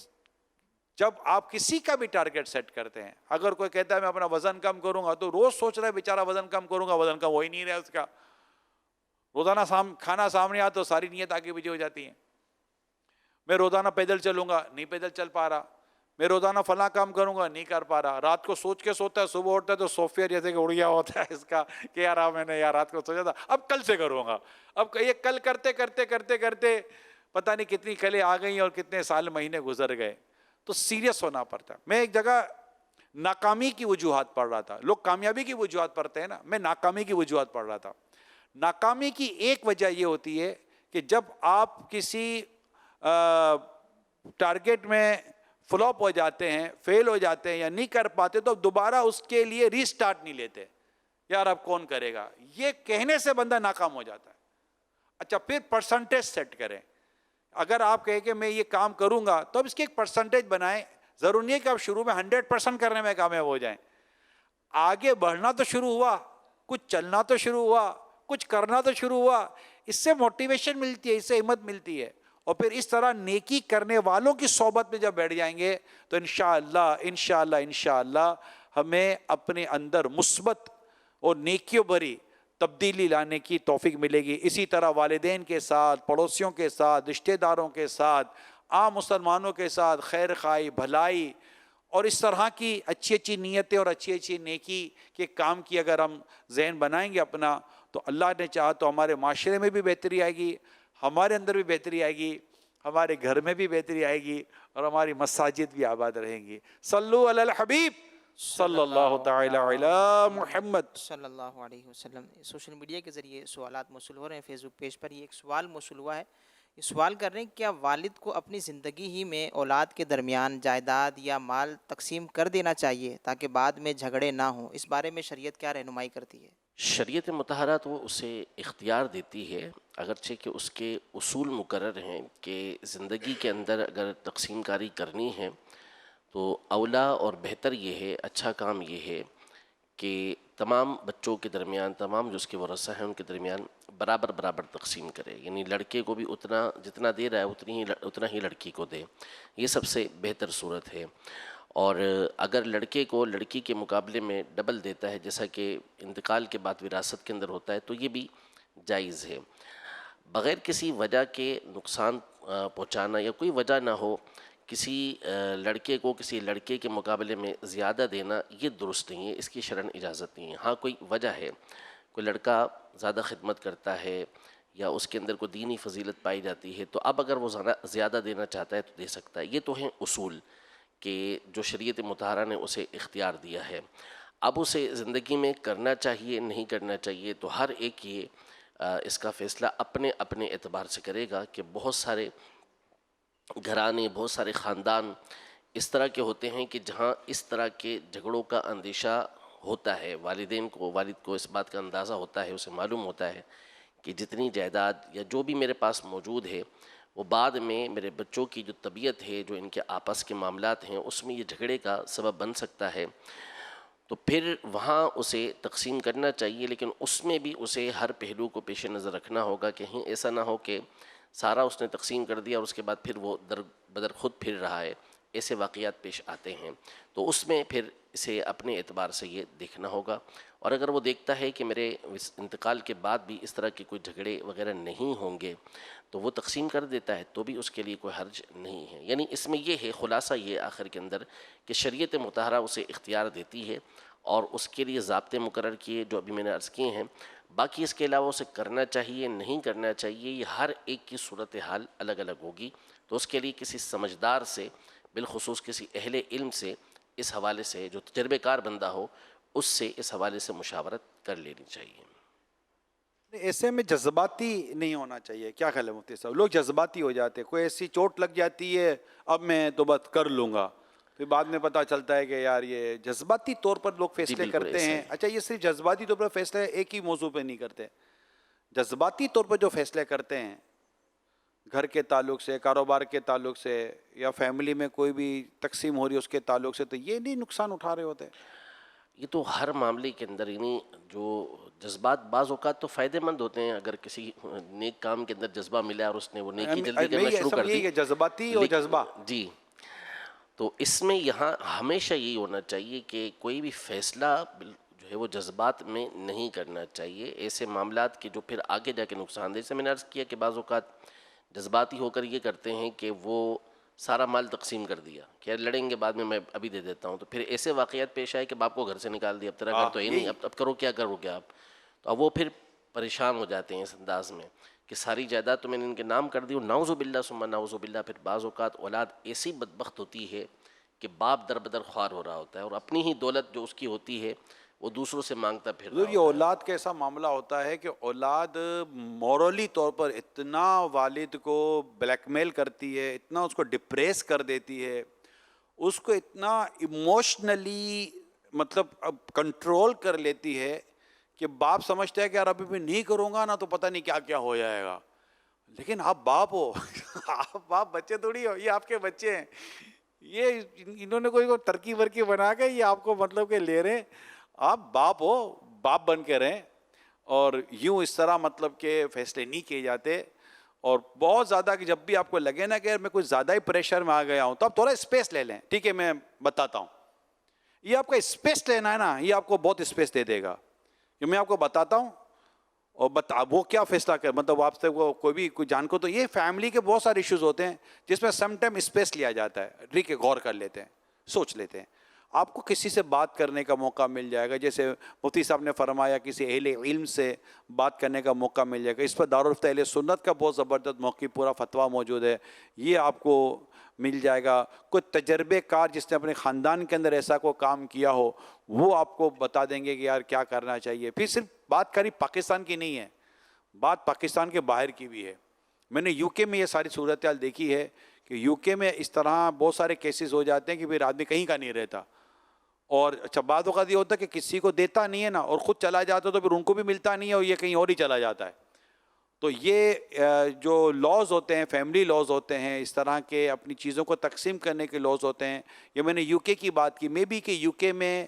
جب آپ کسی کا بھی ٹارگٹ سیٹ کرتے ہیں، اگر کوئی کہتا ہے میں اپنا وزن کم کروں گا تو روز سوچ رہا ہے بیچارہ وزن کم کروں گا، وزن کم ہو ہی نہیں رہا اس کا. روزانہ کھانا سامنے آتا تو ساری نیت آگے پیچھے ہو جاتی ہے. میں روزانہ پیدل چلوں گا، نہیں پیدل چل پا رہا. میں روزانہ فلاں کام کروں گا، نہیں کر پا رہا. رات کو سوچ کے سوتا ہے، صبح اٹھتا ہے تو سافٹ ویئر جیسے کہ اڑ گیا ہوتا ہے اس کا کہ یار میں نے یار رات کو سوچا تھا اب کل سے کروں گا. اب یہ کل کرتے کرتے کرتے کرتے پتہ نہیں کتنی کلیں آ گئیں اور کتنے سال مہینے گزر گئے. تو سیریس ہونا پڑتا ہے. میں ایک جگہ ناکامی کی وجوہات پڑھ رہا تھا. لوگ کامیابی کی وجوہات پڑھتے ہیں نا، میں ناکامی کی وجوہات پڑھ رہا تھا. ناکامی کی ایک وجہ یہ ہوتی ہے کہ جب آپ کسی ٹارگٹ میں فلاپ ہو جاتے ہیں، فیل ہو جاتے ہیں یا نہیں کر پاتے تو دوبارہ اس کے لیے ری سٹارٹ نہیں لیتے. یار اب کون کرے گا، یہ کہنے سے بندہ ناکام ہو جاتا ہے. اچھا پھر پرسنٹیج سیٹ کریں. اگر آپ کہیں کہ میں یہ کام کروں گا تو اب اس کی ایک پرسنٹیج بنائیں. ضرور نہیں ہے کہ آپ شروع میں 100% کرنے میں کامیاب ہو جائیں. آگے بڑھنا تو شروع ہوا، کچھ چلنا تو شروع ہوا، کچھ کرنا تو شروع ہوا. اس سے موٹیویشن ملتی ہے، اس سے ہمت ملتی ہے. اور پھر اس طرح نیکی کرنے والوں کی صحبت میں جب بیٹھ جائیں گے تو انشاءاللہ ہمیں اپنے اندر مثبت اور نیکیوں بھری تبدیلی لانے کی توفیق ملے گی. اسی طرح والدین کے ساتھ، پڑوسیوں کے ساتھ، رشتہ داروں کے ساتھ، عام مسلمانوں کے ساتھ خیر خواہی، بھلائی اور اس طرح کی اچھی اچھی نیتیں اور اچھی اچھی نیکی کے کام کی اگر ہم ذہن بنائیں گے اپنا تو اللہ نے چاہا تو ہمارے معاشرے میں بھی بہتری آئے گی، ہمارے اندر بھی بہتری آئے گی، ہمارے گھر میں بھی بہتری آئے گی اور ہماری مساجد بھی آباد رہیں گی. صلو علی الحبیب صلی اللہ تعالی علی محمد صلی اللہ علیہ وسلم. سوشل میڈیا کے ذریعے سوالات موصول ہو رہے ہیں. فیس بک پیج پر یہ ایک سوال موصول ہوا ہے. یہ سوال کر رہے ہیں کیا والد کو اپنی زندگی ہی میں اولاد کے درمیان جائیداد یا مال تقسیم کر دینا چاہیے تاکہ بعد میں جھگڑے نہ ہوں؟ اس بارے میں شریعت کیا رہنمائی کرتی ہے؟ شریعت مطہرہ تو وہ اسے اختیار دیتی ہے، اگرچہ کہ اس کے اصول مقرر ہیں کہ زندگی کے اندر اگر تقسیم کاری کرنی ہے تو اولا اور بہتر یہ ہے، اچھا کام یہ ہے کہ تمام بچوں کے درمیان، تمام جو اس کے ورثہ ہیں ان کے درمیان برابر تقسیم کرے. یعنی لڑکے کو بھی جتنا دے رہا ہے اتنا ہی لڑکی کو دے. یہ سب سے بہتر صورت ہے. اور اگر لڑکے کو لڑکی کے مقابلے میں ڈبل دیتا ہے جیسا کہ انتقال کے بعد وراثت کے اندر ہوتا ہے تو یہ بھی جائز ہے. بغیر کسی وجہ کے نقصان پہنچانا یا کوئی وجہ نہ ہو کسی لڑکے کو کسی لڑکے کے مقابلے میں زیادہ دینا یہ درست نہیں ہے، اس کی شرعاً اجازت نہیں ہے. ہاں کوئی وجہ ہے، کوئی لڑکا زیادہ خدمت کرتا ہے یا اس کے اندر کوئی دینی فضیلت پائی جاتی ہے تو اب اگر وہ زیادہ دینا چاہتا ہے تو دے سکتا ہے. یہ تو ہیں اصول کہ جو شریعت مطہرہ نے اسے اختیار دیا ہے. اب اسے زندگی میں کرنا چاہیے نہیں کرنا چاہیے، تو ہر ایک یہ اس کا فیصلہ اپنے اپنے اعتبار سے کرے گا کہ بہت سارے گھرانے، بہت سارے خاندان اس طرح کے ہوتے ہیں کہ جہاں اس طرح کے جھگڑوں کا اندیشہ ہوتا ہے، والد کو اس بات کا اندازہ ہوتا ہے، اسے معلوم ہوتا ہے کہ جتنی جائیداد یا جو بھی میرے پاس موجود ہے وہ بعد میں میرے بچوں کی جو طبیعت ہے، جو ان کے آپس کے معاملات ہیں، اس میں یہ جھگڑے کا سبب بن سکتا ہے، تو پھر وہاں اسے تقسیم کرنا چاہیے، لیکن اس میں بھی اسے ہر پہلو کو پیش نظر رکھنا ہوگا، کہیں ایسا نہ ہو کہ سارا اس نے تقسیم کر دیا اور اس کے بعد پھر وہ در بدر خود پھر رہا ہے، ایسے واقعات پیش آتے ہیں، تو اس میں پھر اسے اپنے اعتبار سے یہ دیکھنا ہوگا، اور اگر وہ دیکھتا ہے کہ میرے انتقال کے بعد بھی اس طرح کے کوئی جھگڑے وغیرہ نہیں ہوں گے تو وہ تقسیم کر دیتا ہے، تو بھی اس کے لیے کوئی حرج نہیں ہے۔ یعنی اس میں یہ ہے، خلاصہ یہ آخر کے اندر کہ شریعت مطہرہ اسے اختیار دیتی ہے اور اس کے لیے ضابطے مقرر کیے جو ابھی میں نے عرض کیے ہیں، باقی اس کے علاوہ اسے کرنا چاہیے نہیں کرنا چاہیے، یہ ہر ایک کی صورتحال الگ الگ ہوگی، تو اس کے لیے کسی سمجھدار سے، بالخصوص کسی اہل علم سے اس حوالے سے، جو تجربہ کار بندہ ہو، اس سے اس حوالے سے مشاورت کر لینی چاہیے۔ ایسے میں جذباتی نہیں ہونا چاہیے، کیا خیال ہے مفتی صاحب؟ لوگ جذباتی ہو جاتے ہیں، کوئی ایسی چوٹ لگ جاتی ہے اب میں تو بس کر لوں گا، پھر بعد میں پتہ چلتا ہے کہ یار یہ جذباتی طور پر لوگ فیصلے کرتے ہیں۔ اچھا، یہ صرف جذباتی طور پر فیصلے ایک ہی موضوع پہ نہیں کرتے، جذباتی طور پر جو فیصلے کرتے ہیں گھر کے تعلق سے، کاروبار کے تعلق سے، یا فیملی میں کوئی بھی تقسیم ہو رہی ہے اس کے تعلق سے، تو یہ نہیں نقصان اٹھا رہے ہوتے؟ یہ تو ہر معاملے کے اندر، یعنی جو جذبات بعض اوقات تو فائدہ مند ہوتے ہیں، اگر کسی نیک کام کے اندر جذبہ ملا اور اس نے وہ نیکی جلدی کرنا شروع کر دی، جذباتی اور جذبہ، جی، تو اس میں یہاں ہمیشہ یہی ہونا چاہیے کہ کوئی بھی فیصلہ جو ہے وہ جذبات میں نہیں کرنا چاہیے، ایسے معاملات کے جو پھر آگے جا کے نقصان دہ، جیسے میں نے عرض کیا کہ بعض اوقات جذباتی ہو کر یہ کرتے ہیں کہ وہ سارا مال تقسیم کر دیا کہ لڑیں گے بعد میں ابھی دے دیتا ہوں، تو پھر ایسے واقعات پیش آئے کہ باپ کو گھر سے نکال دیا، اب تیرا گھر تو ہے نہیں، اب کرو کیا کرو گے آپ، تو اب وہ پھر پریشان ہو جاتے ہیں اس انداز میں کہ ساری جائیداد تو میں نے ان کے نام کر دی، اور نعوذ باللہ ثم نعوذ باللہ پھر بعض اوقات اولاد ایسی بدبخت ہوتی ہے کہ باپ در بدر خوار ہو رہا ہوتا ہے اور اپنی ہی دولت جو اس کی ہوتی ہے وہ دوسروں سے مانگتا پھر رہا ہوتا ہے۔ یہ اولاد کا ایسا معاملہ ہوتا ہے کہ اولاد مورلی طور پر اتنا والد کو بلیک میل کرتی ہے، اتنا اس کو ڈپریس کر دیتی ہے، اس کو اتنا ایموشنلی مطلب اب کنٹرول کر لیتی ہے کہ باپ سمجھتا ہے کہ یار ابھی میں نہیں کروں گا نا تو پتہ نہیں کیا کیا ہو جائے گا، لیکن آپ باپ ہو، آپ باپ بچے تھوڑی ہو، یہ آپ کے بچے ہیں، یہ انہوں نے کوئی ترکی ورکی بنا کے یہ آپ کو مطلب کہ لے رہے ہیں، آپ باپ ہو، باپ بن کے رہیں، اور یوں اس طرح مطلب کہ فیصلے نہیں کیے جاتے، اور بہت زیادہ کہ جب بھی آپ کو لگے نا کہ میں کچھ زیادہ ہی پریشر میں آ گیا ہوں تو آپ تھوڑا اسپیس لے لیں، ٹھیک ہے میں بتاتا ہوں، یہ آپ کا اسپیس لینا ہے نا، یہ آپ کو بہت اسپیس دے دے گا کہ میں آپ کو بتاتا ہوں اور وہ کیا فیصلہ کر، مطلب آپ سے وہ کوئی جان کو، تو یہ فیملی کے بہت سارے ایشوز ہوتے ہیں جس میں سم ٹائم اسپیس لیا جاتا ہے، ٹھیک ہے غور کر لیتے ہیں، سوچ لیتے ہیں، آپ کو کسی سے بات کرنے کا موقع مل جائے گا، جیسے مفتی صاحب نے فرمایا کسی اہل علم سے بات کرنے کا موقع مل جائے گا، اس پر دارالفتہ اہل سنت کا بہت زبردست موقع پورا فتویٰ موجود ہے، یہ آپ کو مل جائے گا، کوئی تجربے کار جس نے اپنے خاندان کے اندر ایسا کوئی کام کیا ہو وہ آپ کو بتا دیں گے کہ یار کیا کرنا چاہیے۔ پھر صرف بات کری پاکستان کی نہیں ہے، بات پاکستان کے باہر کی بھی ہے، میں نے یو کے میں یہ ساری صورتحال دیکھی ہے کہ یو کے میں اس طرح بہت سارے کیسز ہو جاتے ہیں کہ پھر آدمی کہیں کا نہیں رہتا، اور اچھا بعض اوقات یہ ہوتا ہے کہ کسی کو دیتا نہیں ہے نا اور خود چلا جاتا تو پھر ان کو بھی ملتا نہیں ہے اور یہ کہیں اور ہی چلا جاتا ہے، تو یہ جو لاز ہوتے ہیں، فیملی لاز ہوتے ہیں، اس طرح کے اپنی چیزوں کو تقسیم کرنے کے لاز ہوتے ہیں، یہ میں نے یو کے کی بات کی، میں بھی کہ یو کے میں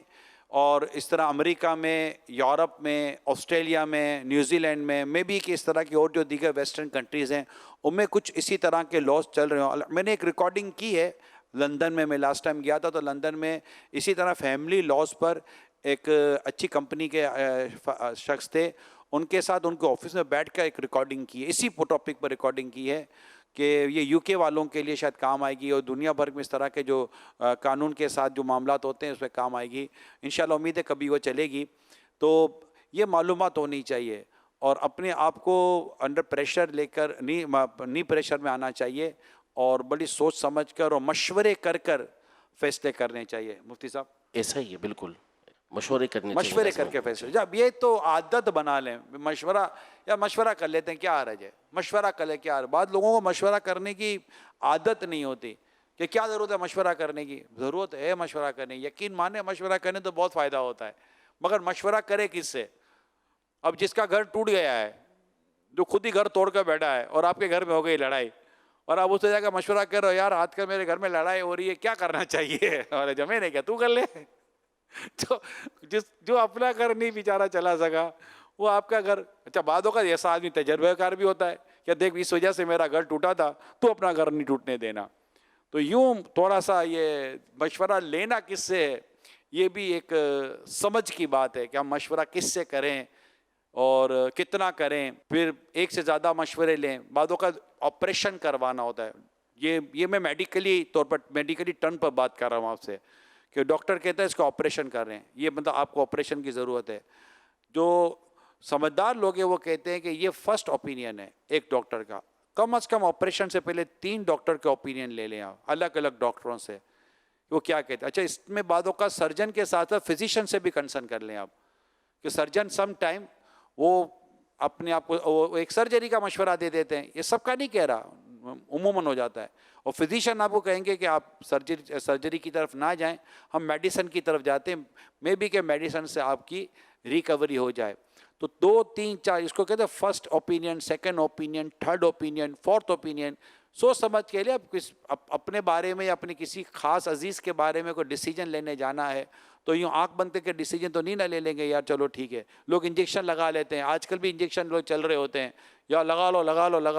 اور اس طرح امریکہ میں، یورپ میں، آسٹریلیا میں، نیوزی لینڈ میں بھی کہ اس طرح کی اور جو دیگر ویسٹرن کنٹریز ہیں ان میں کچھ اسی طرح کے لاز چل رہے ہوں۔ میں نے ایک ریکارڈنگ کی ہے لندن میں لاسٹ ٹائم گیا تھا، تو لندن میں اسی طرح فیملی لاز پر ایک اچھی کمپنی کے شخص تھے، ان کے ساتھ ان کے آفس میں بیٹھ کر ایک ریکارڈنگ کی ہے، اسی ٹاپک پر ریکارڈنگ کی ہے کہ یہ یو کے والوں کے لیے شاید کام آئے گی اور دنیا بھر میں اس طرح کے جو قانون کے ساتھ جو معاملات ہوتے ہیں اس پہ کام آئے گی، انشاءاللہ امید ہے کبھی وہ چلے گی۔ تو یہ معلومات ہونی چاہیے اور اپنے آپ کو انڈر پریشر لے کر نہیں پریشر میں آنا چاہیے اور بڑی سوچ سمجھ کر اور مشورے کر کر فیصلے کرنے چاہیے۔ مفتی صاحب ایسا ہی ہے، بالکل مشورے کرنے مشورے کر کے فیصلے. جب یہ تو عادت بنا لیں مشورہ کر لیتے ہیں, کیا حرج ہے, مشورہ کر لیں کیا حرج. بعض لوگوں کو مشورہ کرنے کی عادت نہیں ہوتی کہ کیا ضرورت ہے مشورہ کرنے کی. ضرورت ہے مشورہ کرنے, یقین مانے مشورہ کرنے تو بہت فائدہ ہوتا ہے, مگر مشورہ کرے کس سے. اب جس کا گھر ٹوٹ گیا ہے, جو خود ہی گھر توڑ کر بیٹھا ہے, اور آپ کے گھر میں ہو گئی لڑائی, اور آپ اس سے جا کے مشورہ کر رہے ہو, یار آج کل میرے گھر میں لڑائی ہو رہی ہے, کیا کرنا چاہیے. اور جمع نہیں کیا تو کر لے. جو اپنا گھر نہیں بیچارہ چلا سکا وہ آپ کا گھر. اچھا بعدوں کا ایسا آدمی تجربہ کار بھی ہوتا ہے کہ دیکھ اس وجہ سے میرا گھر ٹوٹا تھا, تو اپنا گھر نہیں ٹوٹنے دینا. تو یوں تھوڑا سا یہ مشورہ لینا کس سے ہے, یہ بھی ایک سمجھ کی بات ہے کہ ہم مشورہ کس سے کریں اور کتنا کریں. پھر ایک سے زیادہ مشورے لیں. بعدوں کا آپریشن کروانا ہوتا ہے. یہ میں میڈیکلی طور پر میڈیکلی ٹرن پر بات کر رہا ہوں آپ سے کہ ڈاکٹر کہتا ہے اس کو آپریشن کر رہے ہیں, یہ مطلب آپ کو آپریشن کی ضرورت ہے. جو سمجھدار لوگ ہیں وہ کہتے ہیں کہ یہ فرسٹ اوپینین ہے ایک ڈاکٹر کا. کم از کم آپریشن سے پہلے 3 ڈاکٹر کے اوپینین لے لیں آپ, الگ الگ ڈاکٹروں سے وہ کیا کہتے ہیں. اچھا اس میں بعدوں کا سرجن کے ساتھ ساتھ فزیشین سے بھی کنسرن کر لیں آپ کہ سرجن سم ٹائم وہ اپنے آپ کو ایک سرجری کا مشورہ دے دیتے ہیں. یہ سب کا نہیں کہہ رہا, عموماً ہو جاتا ہے. اور فزیشین آپ کو کہیں گے کہ آپ سرجری کی طرف نہ جائیں, ہم میڈیسن کی طرف جاتے ہیں, میں بھی کہ میڈیسن سے آپ کی ریکوری ہو جائے. تو 2 3 4 اس کو کہتے ہیں first opinion, second opinion, third opinion, fourth opinion. سوچ سمجھ کے لیے اب اپنے بارے میں یا اپنے کسی خاص عزیز کے بارے میں کوئی ڈیسیجن لینے جانا ہے تو یوں آنکھ بند کر کے ڈیسیجن تو نہیں نہ لے لیں گے یار چلو ٹھیک ہے. لوگ انجیکشن لگا لیتے ہیں, آج کل بھی انجیکشن لوگ چل رہے ہوتے ہیں, یا لگا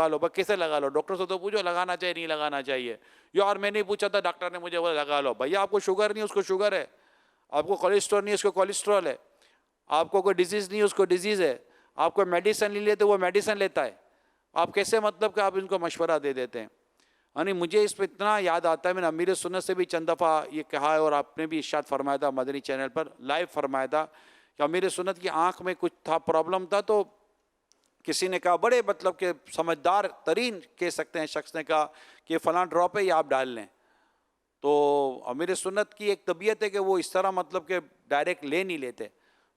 لو بس کیسے لگا لو, ڈاکٹر سے تو پوچھو لگانا چاہیے نہیں لگانا چاہیے. یار میں نہیں پوچھا تھا ڈاکٹر نے مجھے وہ لگا لو. بھیا آپ کو شوگر نہیں اس کو شوگر ہے, آپ کو کولیسٹرول نہیں اس کو کولیسٹرول ہے, آپ کو کوئی ڈیزیز نہیں اس کو ڈیزیز ہے, آپ کو میڈیسن نہیں لیتے وہ میڈیسن لیتا ہے. آپ کیسے مطلب کہ آپ ان کو مشورہ دے دیتے ہیں. یعنی مجھے اس پہ اتنا یاد آتا ہے, میں نے امیر سنت سے بھی چند دفعہ یہ کہا ہے اور آپ نے بھی ارشاد فرمایا تھا مدنی چینل پر لائیو فرمایا تھا کہ امیر سنت کی آنکھ میں کچھ تھا پرابلم تھا, تو کسی نے کہا بڑے مطلب کہ سمجھدار ترین کہہ سکتے ہیں شخص نے کہا کہ فلاں ڈراپ ہے یہ آپ ڈال لیں. تو امیر سنت کی ایک طبیعت ہے کہ وہ اس طرح مطلب کہ ڈائریکٹ لے نہیں لیتے.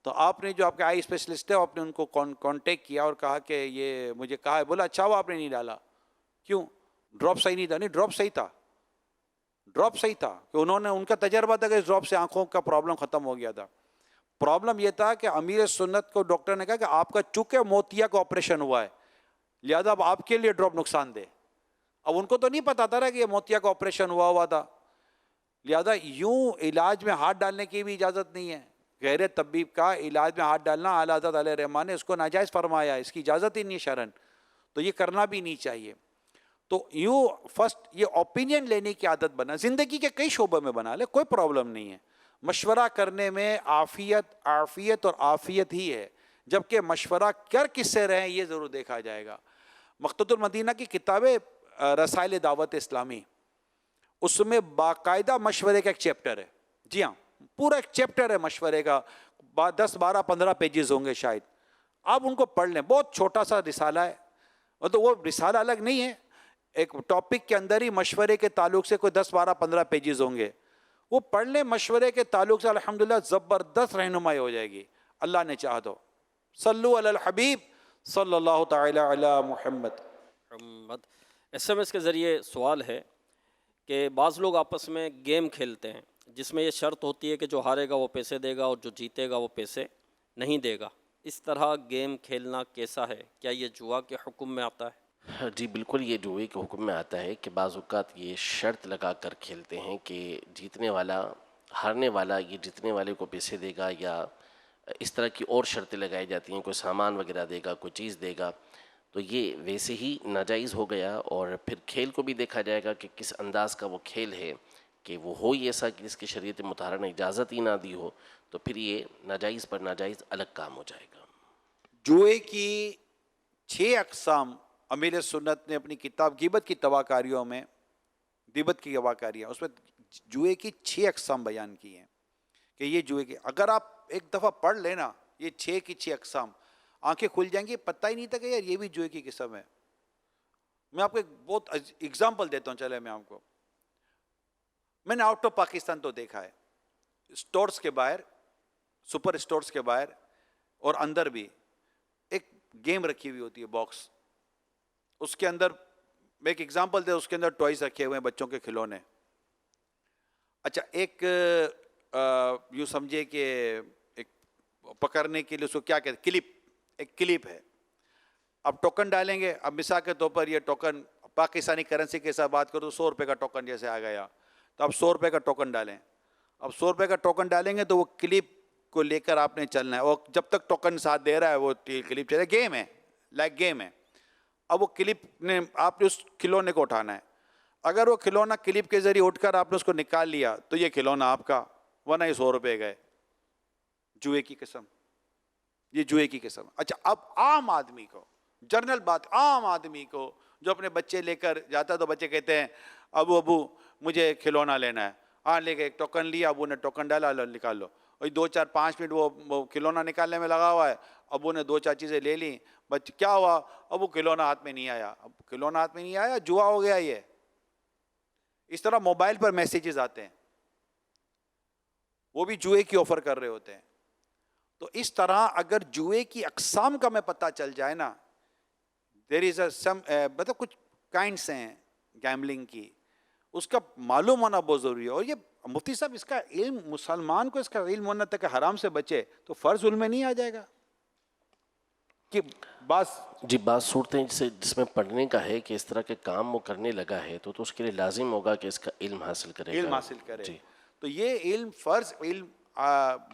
تو آپ نے جو آپ کے آئی اسپیشلسٹ ہے آپ نے ان کو کانٹیکٹ کیا اور کہا کہ یہ مجھے کہا ہے. بولا اچھا وہ آپ نے نہیں ڈالا, کیوں ڈراپ صحیح نہیں تھا. نہیں ڈراپ صحیح تھا, ڈراپ صحیح تھا کہ انہوں نے ان کا تجربہ تھا کہ اس ڈراپ سے آنکھوں کا پرابلم ختم ہو گیا تھا. پرابلم یہ تھا کہ امیر سنت کو ڈاکٹر نے کہا کہ آپ کا چونکہ موتیا کا آپریشن ہوا ہے لہذا اب آپ کے لیے ڈراپ نقصان دے. اب ان کو تو نہیں پتا تھا کہ یہ موتیا کا آپریشن ہوا تھا, لہذا یوں علاج میں ہاتھ ڈالنے کی بھی اجازت نہیں ہے. غیر طبیب کا علاج میں ہاتھ ڈالنا اعلیٰ حضرت علیہ رحمان نے اس کو ناجائز فرمایا, اس کی اجازت ہی نہیں شرعن, تو یہ کرنا بھی نہیں چاہیے. تو یوں فرسٹ یہ اوپینین لینے کی عادت بنا, زندگی کے کئی شعبوں میں بنا لے, کوئی پرابلم نہیں ہے. مشورہ کرنے میں عافیت اور عافیت ہی ہے, جبکہ مشورہ کر کس سے رہیں یہ ضرور دیکھا جائے گا. مقتدى المدینہ کی کتاب رسائل دعوت اسلامی, اس میں باقاعدہ مشورے کا ایک چیپٹر ہے. جی ہاں پورا ایک چیپٹر ہے مشورے کا, 10 12 15 پیجز ہوں گے شاید. آپ ان کو پڑھ لیں, بہت چھوٹا سا رسالہ ہے, تو وہ رسالہ الگ نہیں ہے, ایک ٹاپک کے اندر ہی مشورے کے تعلق سے کوئی 10 12 15 پیجز ہوں گے, وہ پڑھ لیں. مشورے کے تعلق سے الحمدللہ زبردست رہنمائی ہو جائے گی اللہ نے چاہا تو. صلو علی الحبیب صلی اللہ تعالی علی محمد. SMS کے ذریعے سوال ہے کہ بعض لوگ آپس میں گیم کھیلتے ہیں جس میں یہ شرط ہوتی ہے کہ جو ہارے گا وہ پیسے دے گا اور جو جیتے گا وہ پیسے نہیں دے گا. اس طرح گیم کھیلنا کیسا ہے؟ کیا یہ جوا کے حکم میں آتا ہے؟ جی بالکل, یہ جوئے کے حکم میں آتا ہے کہ بعض اوقات یہ شرط لگا کر کھیلتے ہیں کہ جیتنے والا ہارنے والا یہ جیتنے والے کو پیسے دے گا, یا اس طرح کی اور شرطیں لگائی جاتی ہیں, کوئی سامان وغیرہ دے گا, کوئی چیز دے گا. تو یہ ویسے ہی ناجائز ہو گیا. اور پھر کھیل کو بھی دیکھا جائے گا کہ کس انداز کا وہ کھیل ہے, کہ وہ ہو ہی ایسا کہ اس کی شریعت مطہرہ نے اجازت ہی نہ دی ہو, تو پھر یہ ناجائز پر ناجائز الگ کام ہو جائے گا. جوئے کی 6 اقسام امیر سنت نے اپنی کتاب غیبت کی تواکاریوں میں, غیبت کی تواکاریاں, اس میں جوئے کی 6 اقسام بیان کی ہیں کہ یہ جوئے کی, اگر آپ ایک دفعہ پڑھ لینا یہ 6 کی 6 اقسام, آنکھیں کھل جائیں گی. پتہ ہی نہیں تھا کہ یار یہ بھی جوئے کی قسم ہے. میں آپ کو ایک بہت اگزامپل دیتا ہوں. چلے میں آپ کو, میں نے آؤٹ آف پاکستان تو دیکھا ہے, اسٹورز کے باہر سپر اسٹورز کے باہر اور اندر بھی ایک گیم رکھی ہوئی ہوتی ہے باکس. اس کے اندر میں ایک ایگزامپل دے, اس کے اندر ٹوائز رکھے ہوئے ہیں بچوں کے کھلونے. اچھا ایک یوں سمجھے کہ ایک پکڑنے کے لیے اس کو کیا کہتے ہیں, کلپ, ایک کلپ ہے. اب ٹوکن ڈالیں گے, اب مثال کے طور پر یہ ٹوکن پاکستانی کرنسی کے ساتھ بات کرو تو 100 روپے کا ٹوکن جیسے آ گیا, تو اب 100 روپے کا ٹوکن ڈالیں. اب 100 روپے کا ٹوکن ڈالیں گے تو وہ کلپ کو لے کر آپ نے چلنا ہے, اور جب تک ٹوکن ساتھ دے رہا ہے وہ کلپ چلے. گیم ہے, لائک گیم ہے. اب وہ کلپ نے آپ نے اس کھلونے کو اٹھانا ہے. اگر وہ کھلونا کلپ کے ذریعے اٹھ کر آپ نے اس کو نکال لیا تو یہ کھلونا آپ کا, ورنہ یہ 100 روپے گئے. جوئے کی قسم, یہ جوئے کی قسم. اچھا اب عام آدمی کو, جنرل بات, عام آدمی کو جو اپنے بچے لے کر جاتا ہے تو بچے کہتے ہیں ابو مجھے کھلونا لینا ہے. ہاں لے کے ایک ٹوکن لیا, ابو نے ٹوکن ڈالا, نکال لو. اور 2-4-5 منٹ وہ کھلونا نکالنے میں لگا ہوا ہے. ابو نے 2-4 چیزیں لے لیں, بچے کیا ہوا, ابو کھلونا ہاتھ میں نہیں آیا. اب کھلونا ہاتھ میں نہیں آیا, جوا ہو گیا یہ. اس طرح موبائل پر میسیجز آتے ہیں, وہ بھی جوئے کی آفر کر رہے ہوتے ہیں. تو اس طرح اگر جوئے کی اقسام کا میں پتہ چل جائے نا, دیر از مطلب کچھ کائنڈس ہیں گیملنگ کی, اس کا معلوم ہونا بہت ضروری ہے. اور یہ مفتی صاحب اس کا علم, مسلمان کو اس کا علم ہونا تک کہ حرام سے بچے تو فرض علم میں نہیں آ جائے گا کہ بعض بعض صورتیں جس میں پڑھنے کا ہے کہ اس طرح کے کام وہ کرنے لگا ہے تو اس کے لیے لازم ہوگا کہ اس کا علم حاصل کرے, علم حاصل کرے. تو یہ علم فرض علم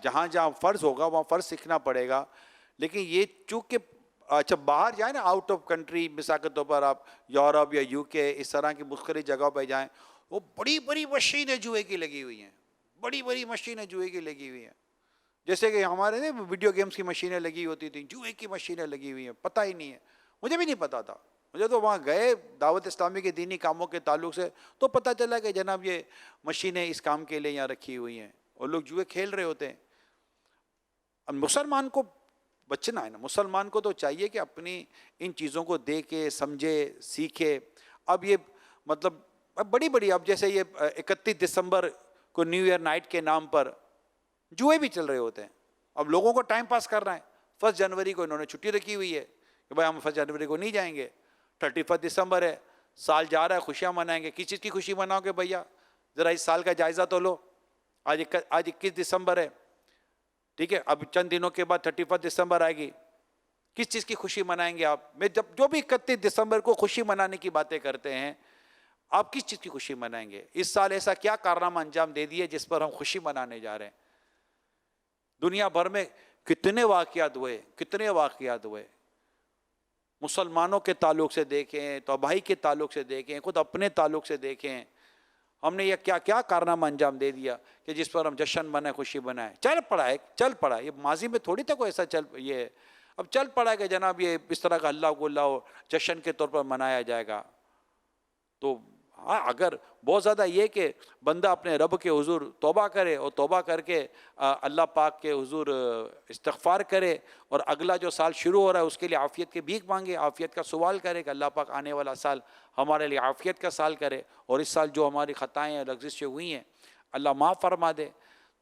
جہاں جہاں فرض ہوگا وہاں فرض سیکھنا پڑے گا. لیکن یہ چونکہ اچھا باہر جائیں نا, آؤٹ آف کنٹری, مثال کے طور پر آپ یورپ یا UK اس طرح کی مختلف جگہوں پہ جائیں, وہ بڑی بڑی مشینیں جوئے کی لگی ہوئی ہیں, بڑی بڑی مشینیں جوئے کی لگی ہوئی ہیں. جیسے کہ ہمارے نا ویڈیو گیمز کی مشینیں لگی ہوتی تھیں, جوئے کی مشینیں لگی ہوئی ہیں. پتہ ہی نہیں ہے, مجھے بھی نہیں پتا تھا. مجھے تو وہاں گئے دعوت اسلامی کے دینی کاموں کے تعلق سے تو پتہ چلا کہ جناب یہ مشینیں اس کام کے لیے یہاں رکھی ہوئی ہیں اور لوگ جوئے کھیل رہے ہوتے ہیں. اب مسلمان کو بچنا ہے نا, مسلمان کو تو چاہیے کہ اپنی ان چیزوں کو دیکھے, سمجھے, سیکھے. اب یہ مطلب بڑی بڑی, اب جیسے یہ 31 دسمبر کو نیو ایئر نائٹ کے نام پر جوئے بھی چل رہے ہوتے ہیں. اب لوگوں کو ٹائم پاس کرنا ہے. 1 جنوری کو انہوں نے چھٹی رکھی ہوئی ہے کہ بھائی ہم 1 جنوری کو نہیں جائیں گے. 31 دسمبر ہے, سال جا رہا ہے, خوشیاں منائیں گے. کس چیز کی خوشی مناؤ گے بھیا, ذرا اس سال کا جائزہ تو لو. آج 21 دسمبر ہے, ٹھیک ہے, اب چند دنوں کے بعد 31 دسمبر آئے گی. کس چیز کی خوشی منائیں گے آپ؟ میں جب جو بھی 31 دسمبر کو خوشی منانے کی باتیں کرتے ہیں, آپ کس چیز کی خوشی منائیں گے؟ اس سال ایسا کیا کارنامہ انجام دے دیے جس پر ہم خوشی منانے جا رہے ہیں؟ دنیا بھر میں کتنے واقعات ہوئے, مسلمانوں کے تعلق سے دیکھیں, توبائی کے تعلق سے دیکھیں, خود اپنے تعلق سے دیکھیں. ہم نے یہ کیا کارنامہ انجام دے دیا کہ جس پر ہم جشن منائیں, خوشی منائیں. چل پڑا, یہ ماضی میں تھوڑی تھا کوئی ایسا یہ اب چل پڑا ہے کہ جناب یہ اس طرح کا اللہ کو اللہ جشن کے طور پر منایا جائے گا. تو ہاں, اگر بہت زیادہ یہ کہ بندہ اپنے رب کے حضور توبہ کرے اور توبہ کر کے اللہ پاک کے حضور استغفار کرے اور اگلا جو سال شروع ہو رہا ہے اس کے لیے عافیت کی بھیک مانگے, عافیت کا سوال کرے کہ اللہ پاک آنے والا سال ہمارے لیے عافیت کا سال کرے, اور اس سال جو ہماری خطائیں اور لغزشیں ہوئی ہیں اللہ معاف فرما دے.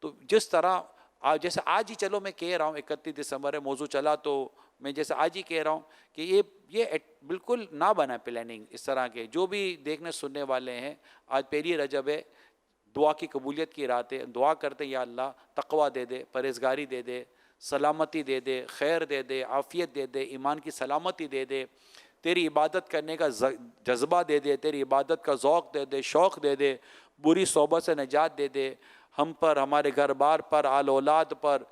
تو جس طرح جیسے آج ہی چلو میں کہہ رہا ہوں 31 دسمبر ہے, موضوع چلا تو میں جیسے آج ہی کہہ رہا ہوں کہ یہ بالکل نہ بنا پلاننگ اس طرح کے. جو بھی دیکھنے سننے والے ہیں, آج پہلی رجب ہے, دعا کی قبولیت کی رات ہے, دعا کرتے یا اللہ تقوی دے دے, پرہیزگاری دے دے, سلامتی دے دے, خیر دے دے, عافیت دے دے, ایمان کی سلامتی دے دے, تیری عبادت کرنے کا جذبہ دے دے, تیری عبادت کا ذوق دے دے, شوق دے دے, بری صحبت سے نجات دے دے. ہم پر, ہمارے گھر بار پر, آل اولاد پر,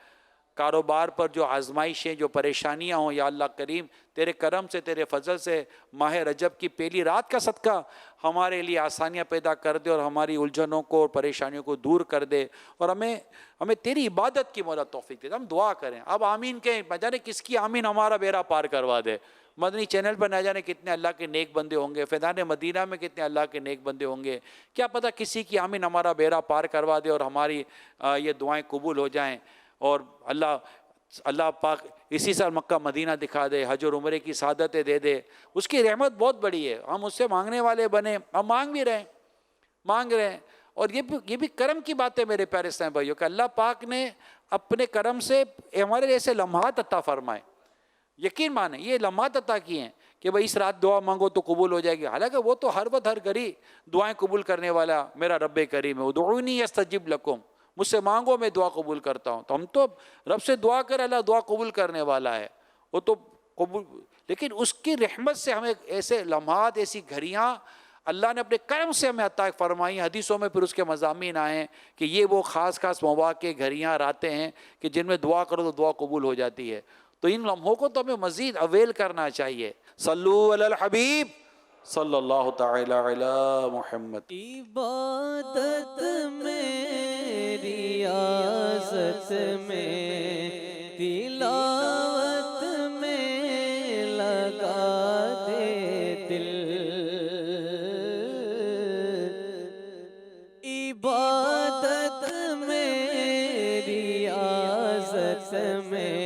کاروبار پر جو آزمائشیں, جو پریشانیاں ہوں, یا اللہ کریم تیرے کرم سے, تیرے فضل سے ماہ رجب کی پہلی رات کا صدقہ ہمارے لیے آسانیاں پیدا کر دے اور ہماری الجھنوں کو اور پریشانیوں کو دور کر دے, اور ہمیں تیری عبادت کی مولا توفیق دے. ہم دعا کریں. اب آمین کہیں, نہ جانے کس کی آمین ہمارا بیڑا پار کروا دے. مدنی چینل پر نہ جانے کتنے اللہ کے نیک بندے ہوں گے, فیضان مدینہ میں کتنے اللہ کے نیک بندے ہوں گے, کیا پتہ کسی کی آمین ہمارا بیڑا پار کروا دے اور ہماری یہ دعائیں قبول ہو جائیں, اور اللہ پاک اسی سال مکہ مدینہ دکھا دے, حج اور عمرے کی سعادتیں دے دے. اس کی رحمت بہت بڑی ہے, ہم اس سے مانگنے والے بنے, ہم مانگ بھی رہے ہیں, اور یہ بھی کرم کی بات ہے میرے پیارے اسلام بھائیوں کہ اللہ پاک نے اپنے کرم سے ہمارے ایسے لمحات عطا فرمائے. یقین مانیں یہ لمحات عطا کیے ہیں کہ بھائی اس رات دعا مانگو تو قبول ہو جائے گی. حالانکہ وہ تو ہر وقت ہر گھڑی دعائیں قبول کرنے والا میرا رب کریم ہے. ادعونی استجب لکم، مجھ سے مانگو میں دعا قبول کرتا ہوں. تو ہم تو رب سے دعا کریں، اللہ دعا قبول کرنے والا ہے، وہ تو قبول. لیکن اس کی رحمت سے ہمیں ایسے لمحات، ایسی گھڑیاں اللہ نے اپنے کرم سے ہمیں عطا فرمائی. حدیثوں میں پھر اس کے مضامین آئے ہیں کہ یہ وہ خاص مواقع، گھڑیاں، راتیں ہیں کہ جن میں دعا کرو تو دعا قبول ہو جاتی ہے. تو ان لمحوں کو تو ہمیں مزید اویل کرنا چاہیے. صلو علی الحبیب صلی اللہ تعالی علی محمد. عبادت میں، ریاضت میں، تلاوت میں لگا دے دل. عبادت میں، ریاضت میں،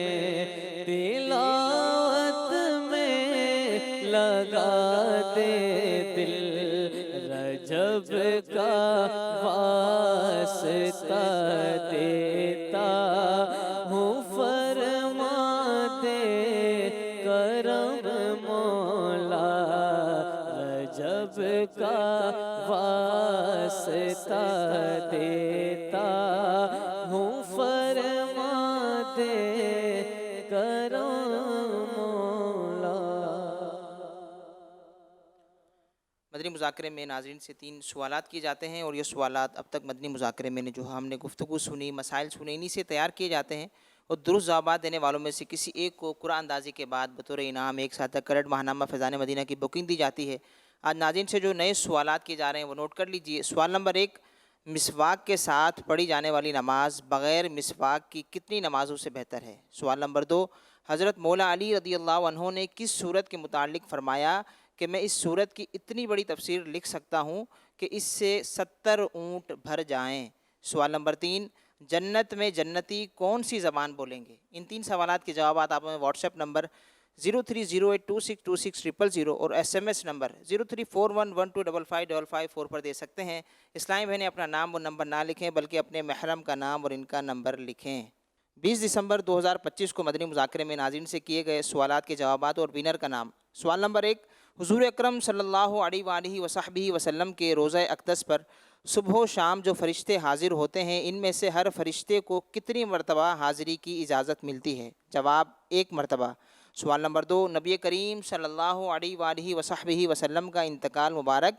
تلاوت میں لگا دے دل. رجب کا واسطہ دیتا ہوں، فرما دے کرم مولا. رجب کا واسطہ دیتا ہوں، فرما دے کرم مولا. مدنی مذاکرے میں ناظرین سے 3 سوالات کیے جاتے ہیں، اور یہ سوالات اب تک مدنی مذاکرے میں جو ہم نے گفتگو سنی، مسائل سنے، انہی سے تیار کیے جاتے ہیں. اور درست جوابات دینے والوں میں سے کسی ایک کو قرآن اندازی کے بعد بطور انعام 1 سال تک کریڈٹ ماہنامہ فیضان مدینہ کی بکنگ دی جاتی ہے. آج ناظرین سے جو نئے سوالات کیے جا رہے ہیں وہ نوٹ کر لیجئے. سوال نمبر 1، مسواک کے ساتھ پڑھی جانے والی نماز بغیر مسواک کی کتنی نمازوں سے بہتر ہے؟ سوال نمبر 2، حضرت مولا علی رضی اللہ عنہ نے کس سورت کے متعلق فرمایا کہ میں اس سورت کی اتنی بڑی تفسیر لکھ سکتا ہوں کہ اس سے 70 اونٹ بھر جائیں؟ سوال نمبر 3، جنت میں جنتی کون سی زبان بولیں گے؟ ان 3 سوالات کے جوابات آپ ہمیں واٹس ایپ نمبر 0308262600 اور SMS نمبر 0341125555 پر دے سکتے ہیں. اسلامی بہنیں اپنا نام اور نمبر نہ لکھیں بلکہ اپنے محرم کا نام اور ان کا نمبر لکھیں. 20 دسمبر 2025 کو مدنی مذاکرے میں ناظرین سے کیے گئے سوالات کے جوابات اور ونر کا نام. سوال نمبر 1، حضور اکرم صلی اللہ علیہ وآلہ وصحبہ وسلم کے روزہ اقدس پر صبح و شام جو فرشتے حاضر ہوتے ہیں ان میں سے ہر فرشتے کو کتنی مرتبہ حاضری کی اجازت ملتی ہے؟ جواب 1 مرتبہ. سوال نمبر 2، نبی کریم صلی اللہ علیہ وآلہ وصحبہ وسلم کا انتقال مبارک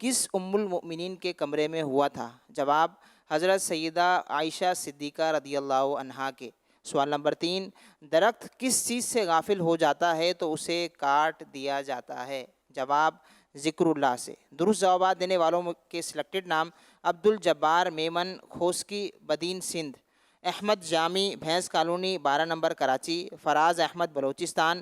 کس ام المؤمنین کے کمرے میں ہوا تھا؟ جواب حضرت سیدہ عائشہ صدیقہ رضی اللہ عنہا کے. سوال نمبر 3، درخت کس چیز سے غافل ہو جاتا ہے تو اسے کاٹ دیا جاتا ہے؟ جواب ذکر اللہ سے. درست جوابات دینے والوں کے سلیکٹڈ نام: عبد الجبار میمن، کھوسکی، بدین سندھ; احمد جامی، بھینس کالونی 12 نمبر کراچی; فراز احمد بلوچستان;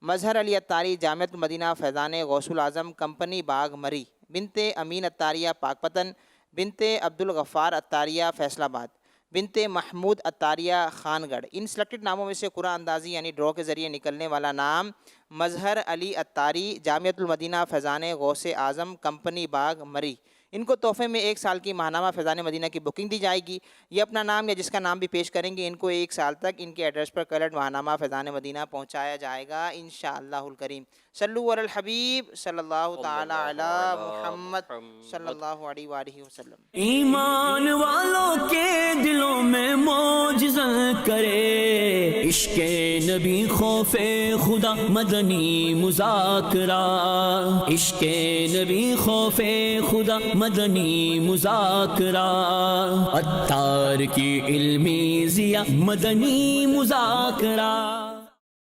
مظہر علی اتاری، جامعۃ المدینہ فیضان غوث العظم کمپنی باغ مری; بنت امین اتاریہ پاکپتن; بنت عبد الغفار اتاریہ فیصل آباد; بنت محمود اتاریہ خان گڑھ. ان سلیکٹڈ ناموں میں سے قرآن اندازی یعنی ڈرا کے ذریعے نکلنے والا نام مظہر علی اتاری، جامعۃ المدینہ فیضان غوث اعظم کمپنی باغ مری. ان کو تحفے میں 1 سال کی ماہنامہ فیضان مدینہ کی بکنگ دی جائے گی. یہ اپنا نام یا جس کا نام بھی پیش کریں گے ان کو 1 سال تک ان کے ایڈریس پر کلرڈ ماہنامہ فیضان مدینہ پہنچایا جائے گا انشاءاللہ الکریم. صلو علی الحبیب صلی اللہ تعالی علی محمد صلی اللہ علیہ وآلہ وسلم. ایمان والوں کے دلوں میں معجزہ کرے عشق نبی، خوف خدا، مدنی مذاکرہ. عشق نبی، خوف خدا، مدنی مذاکرہ. عطار کی علمی ضیا، مدنی مذاکرہ.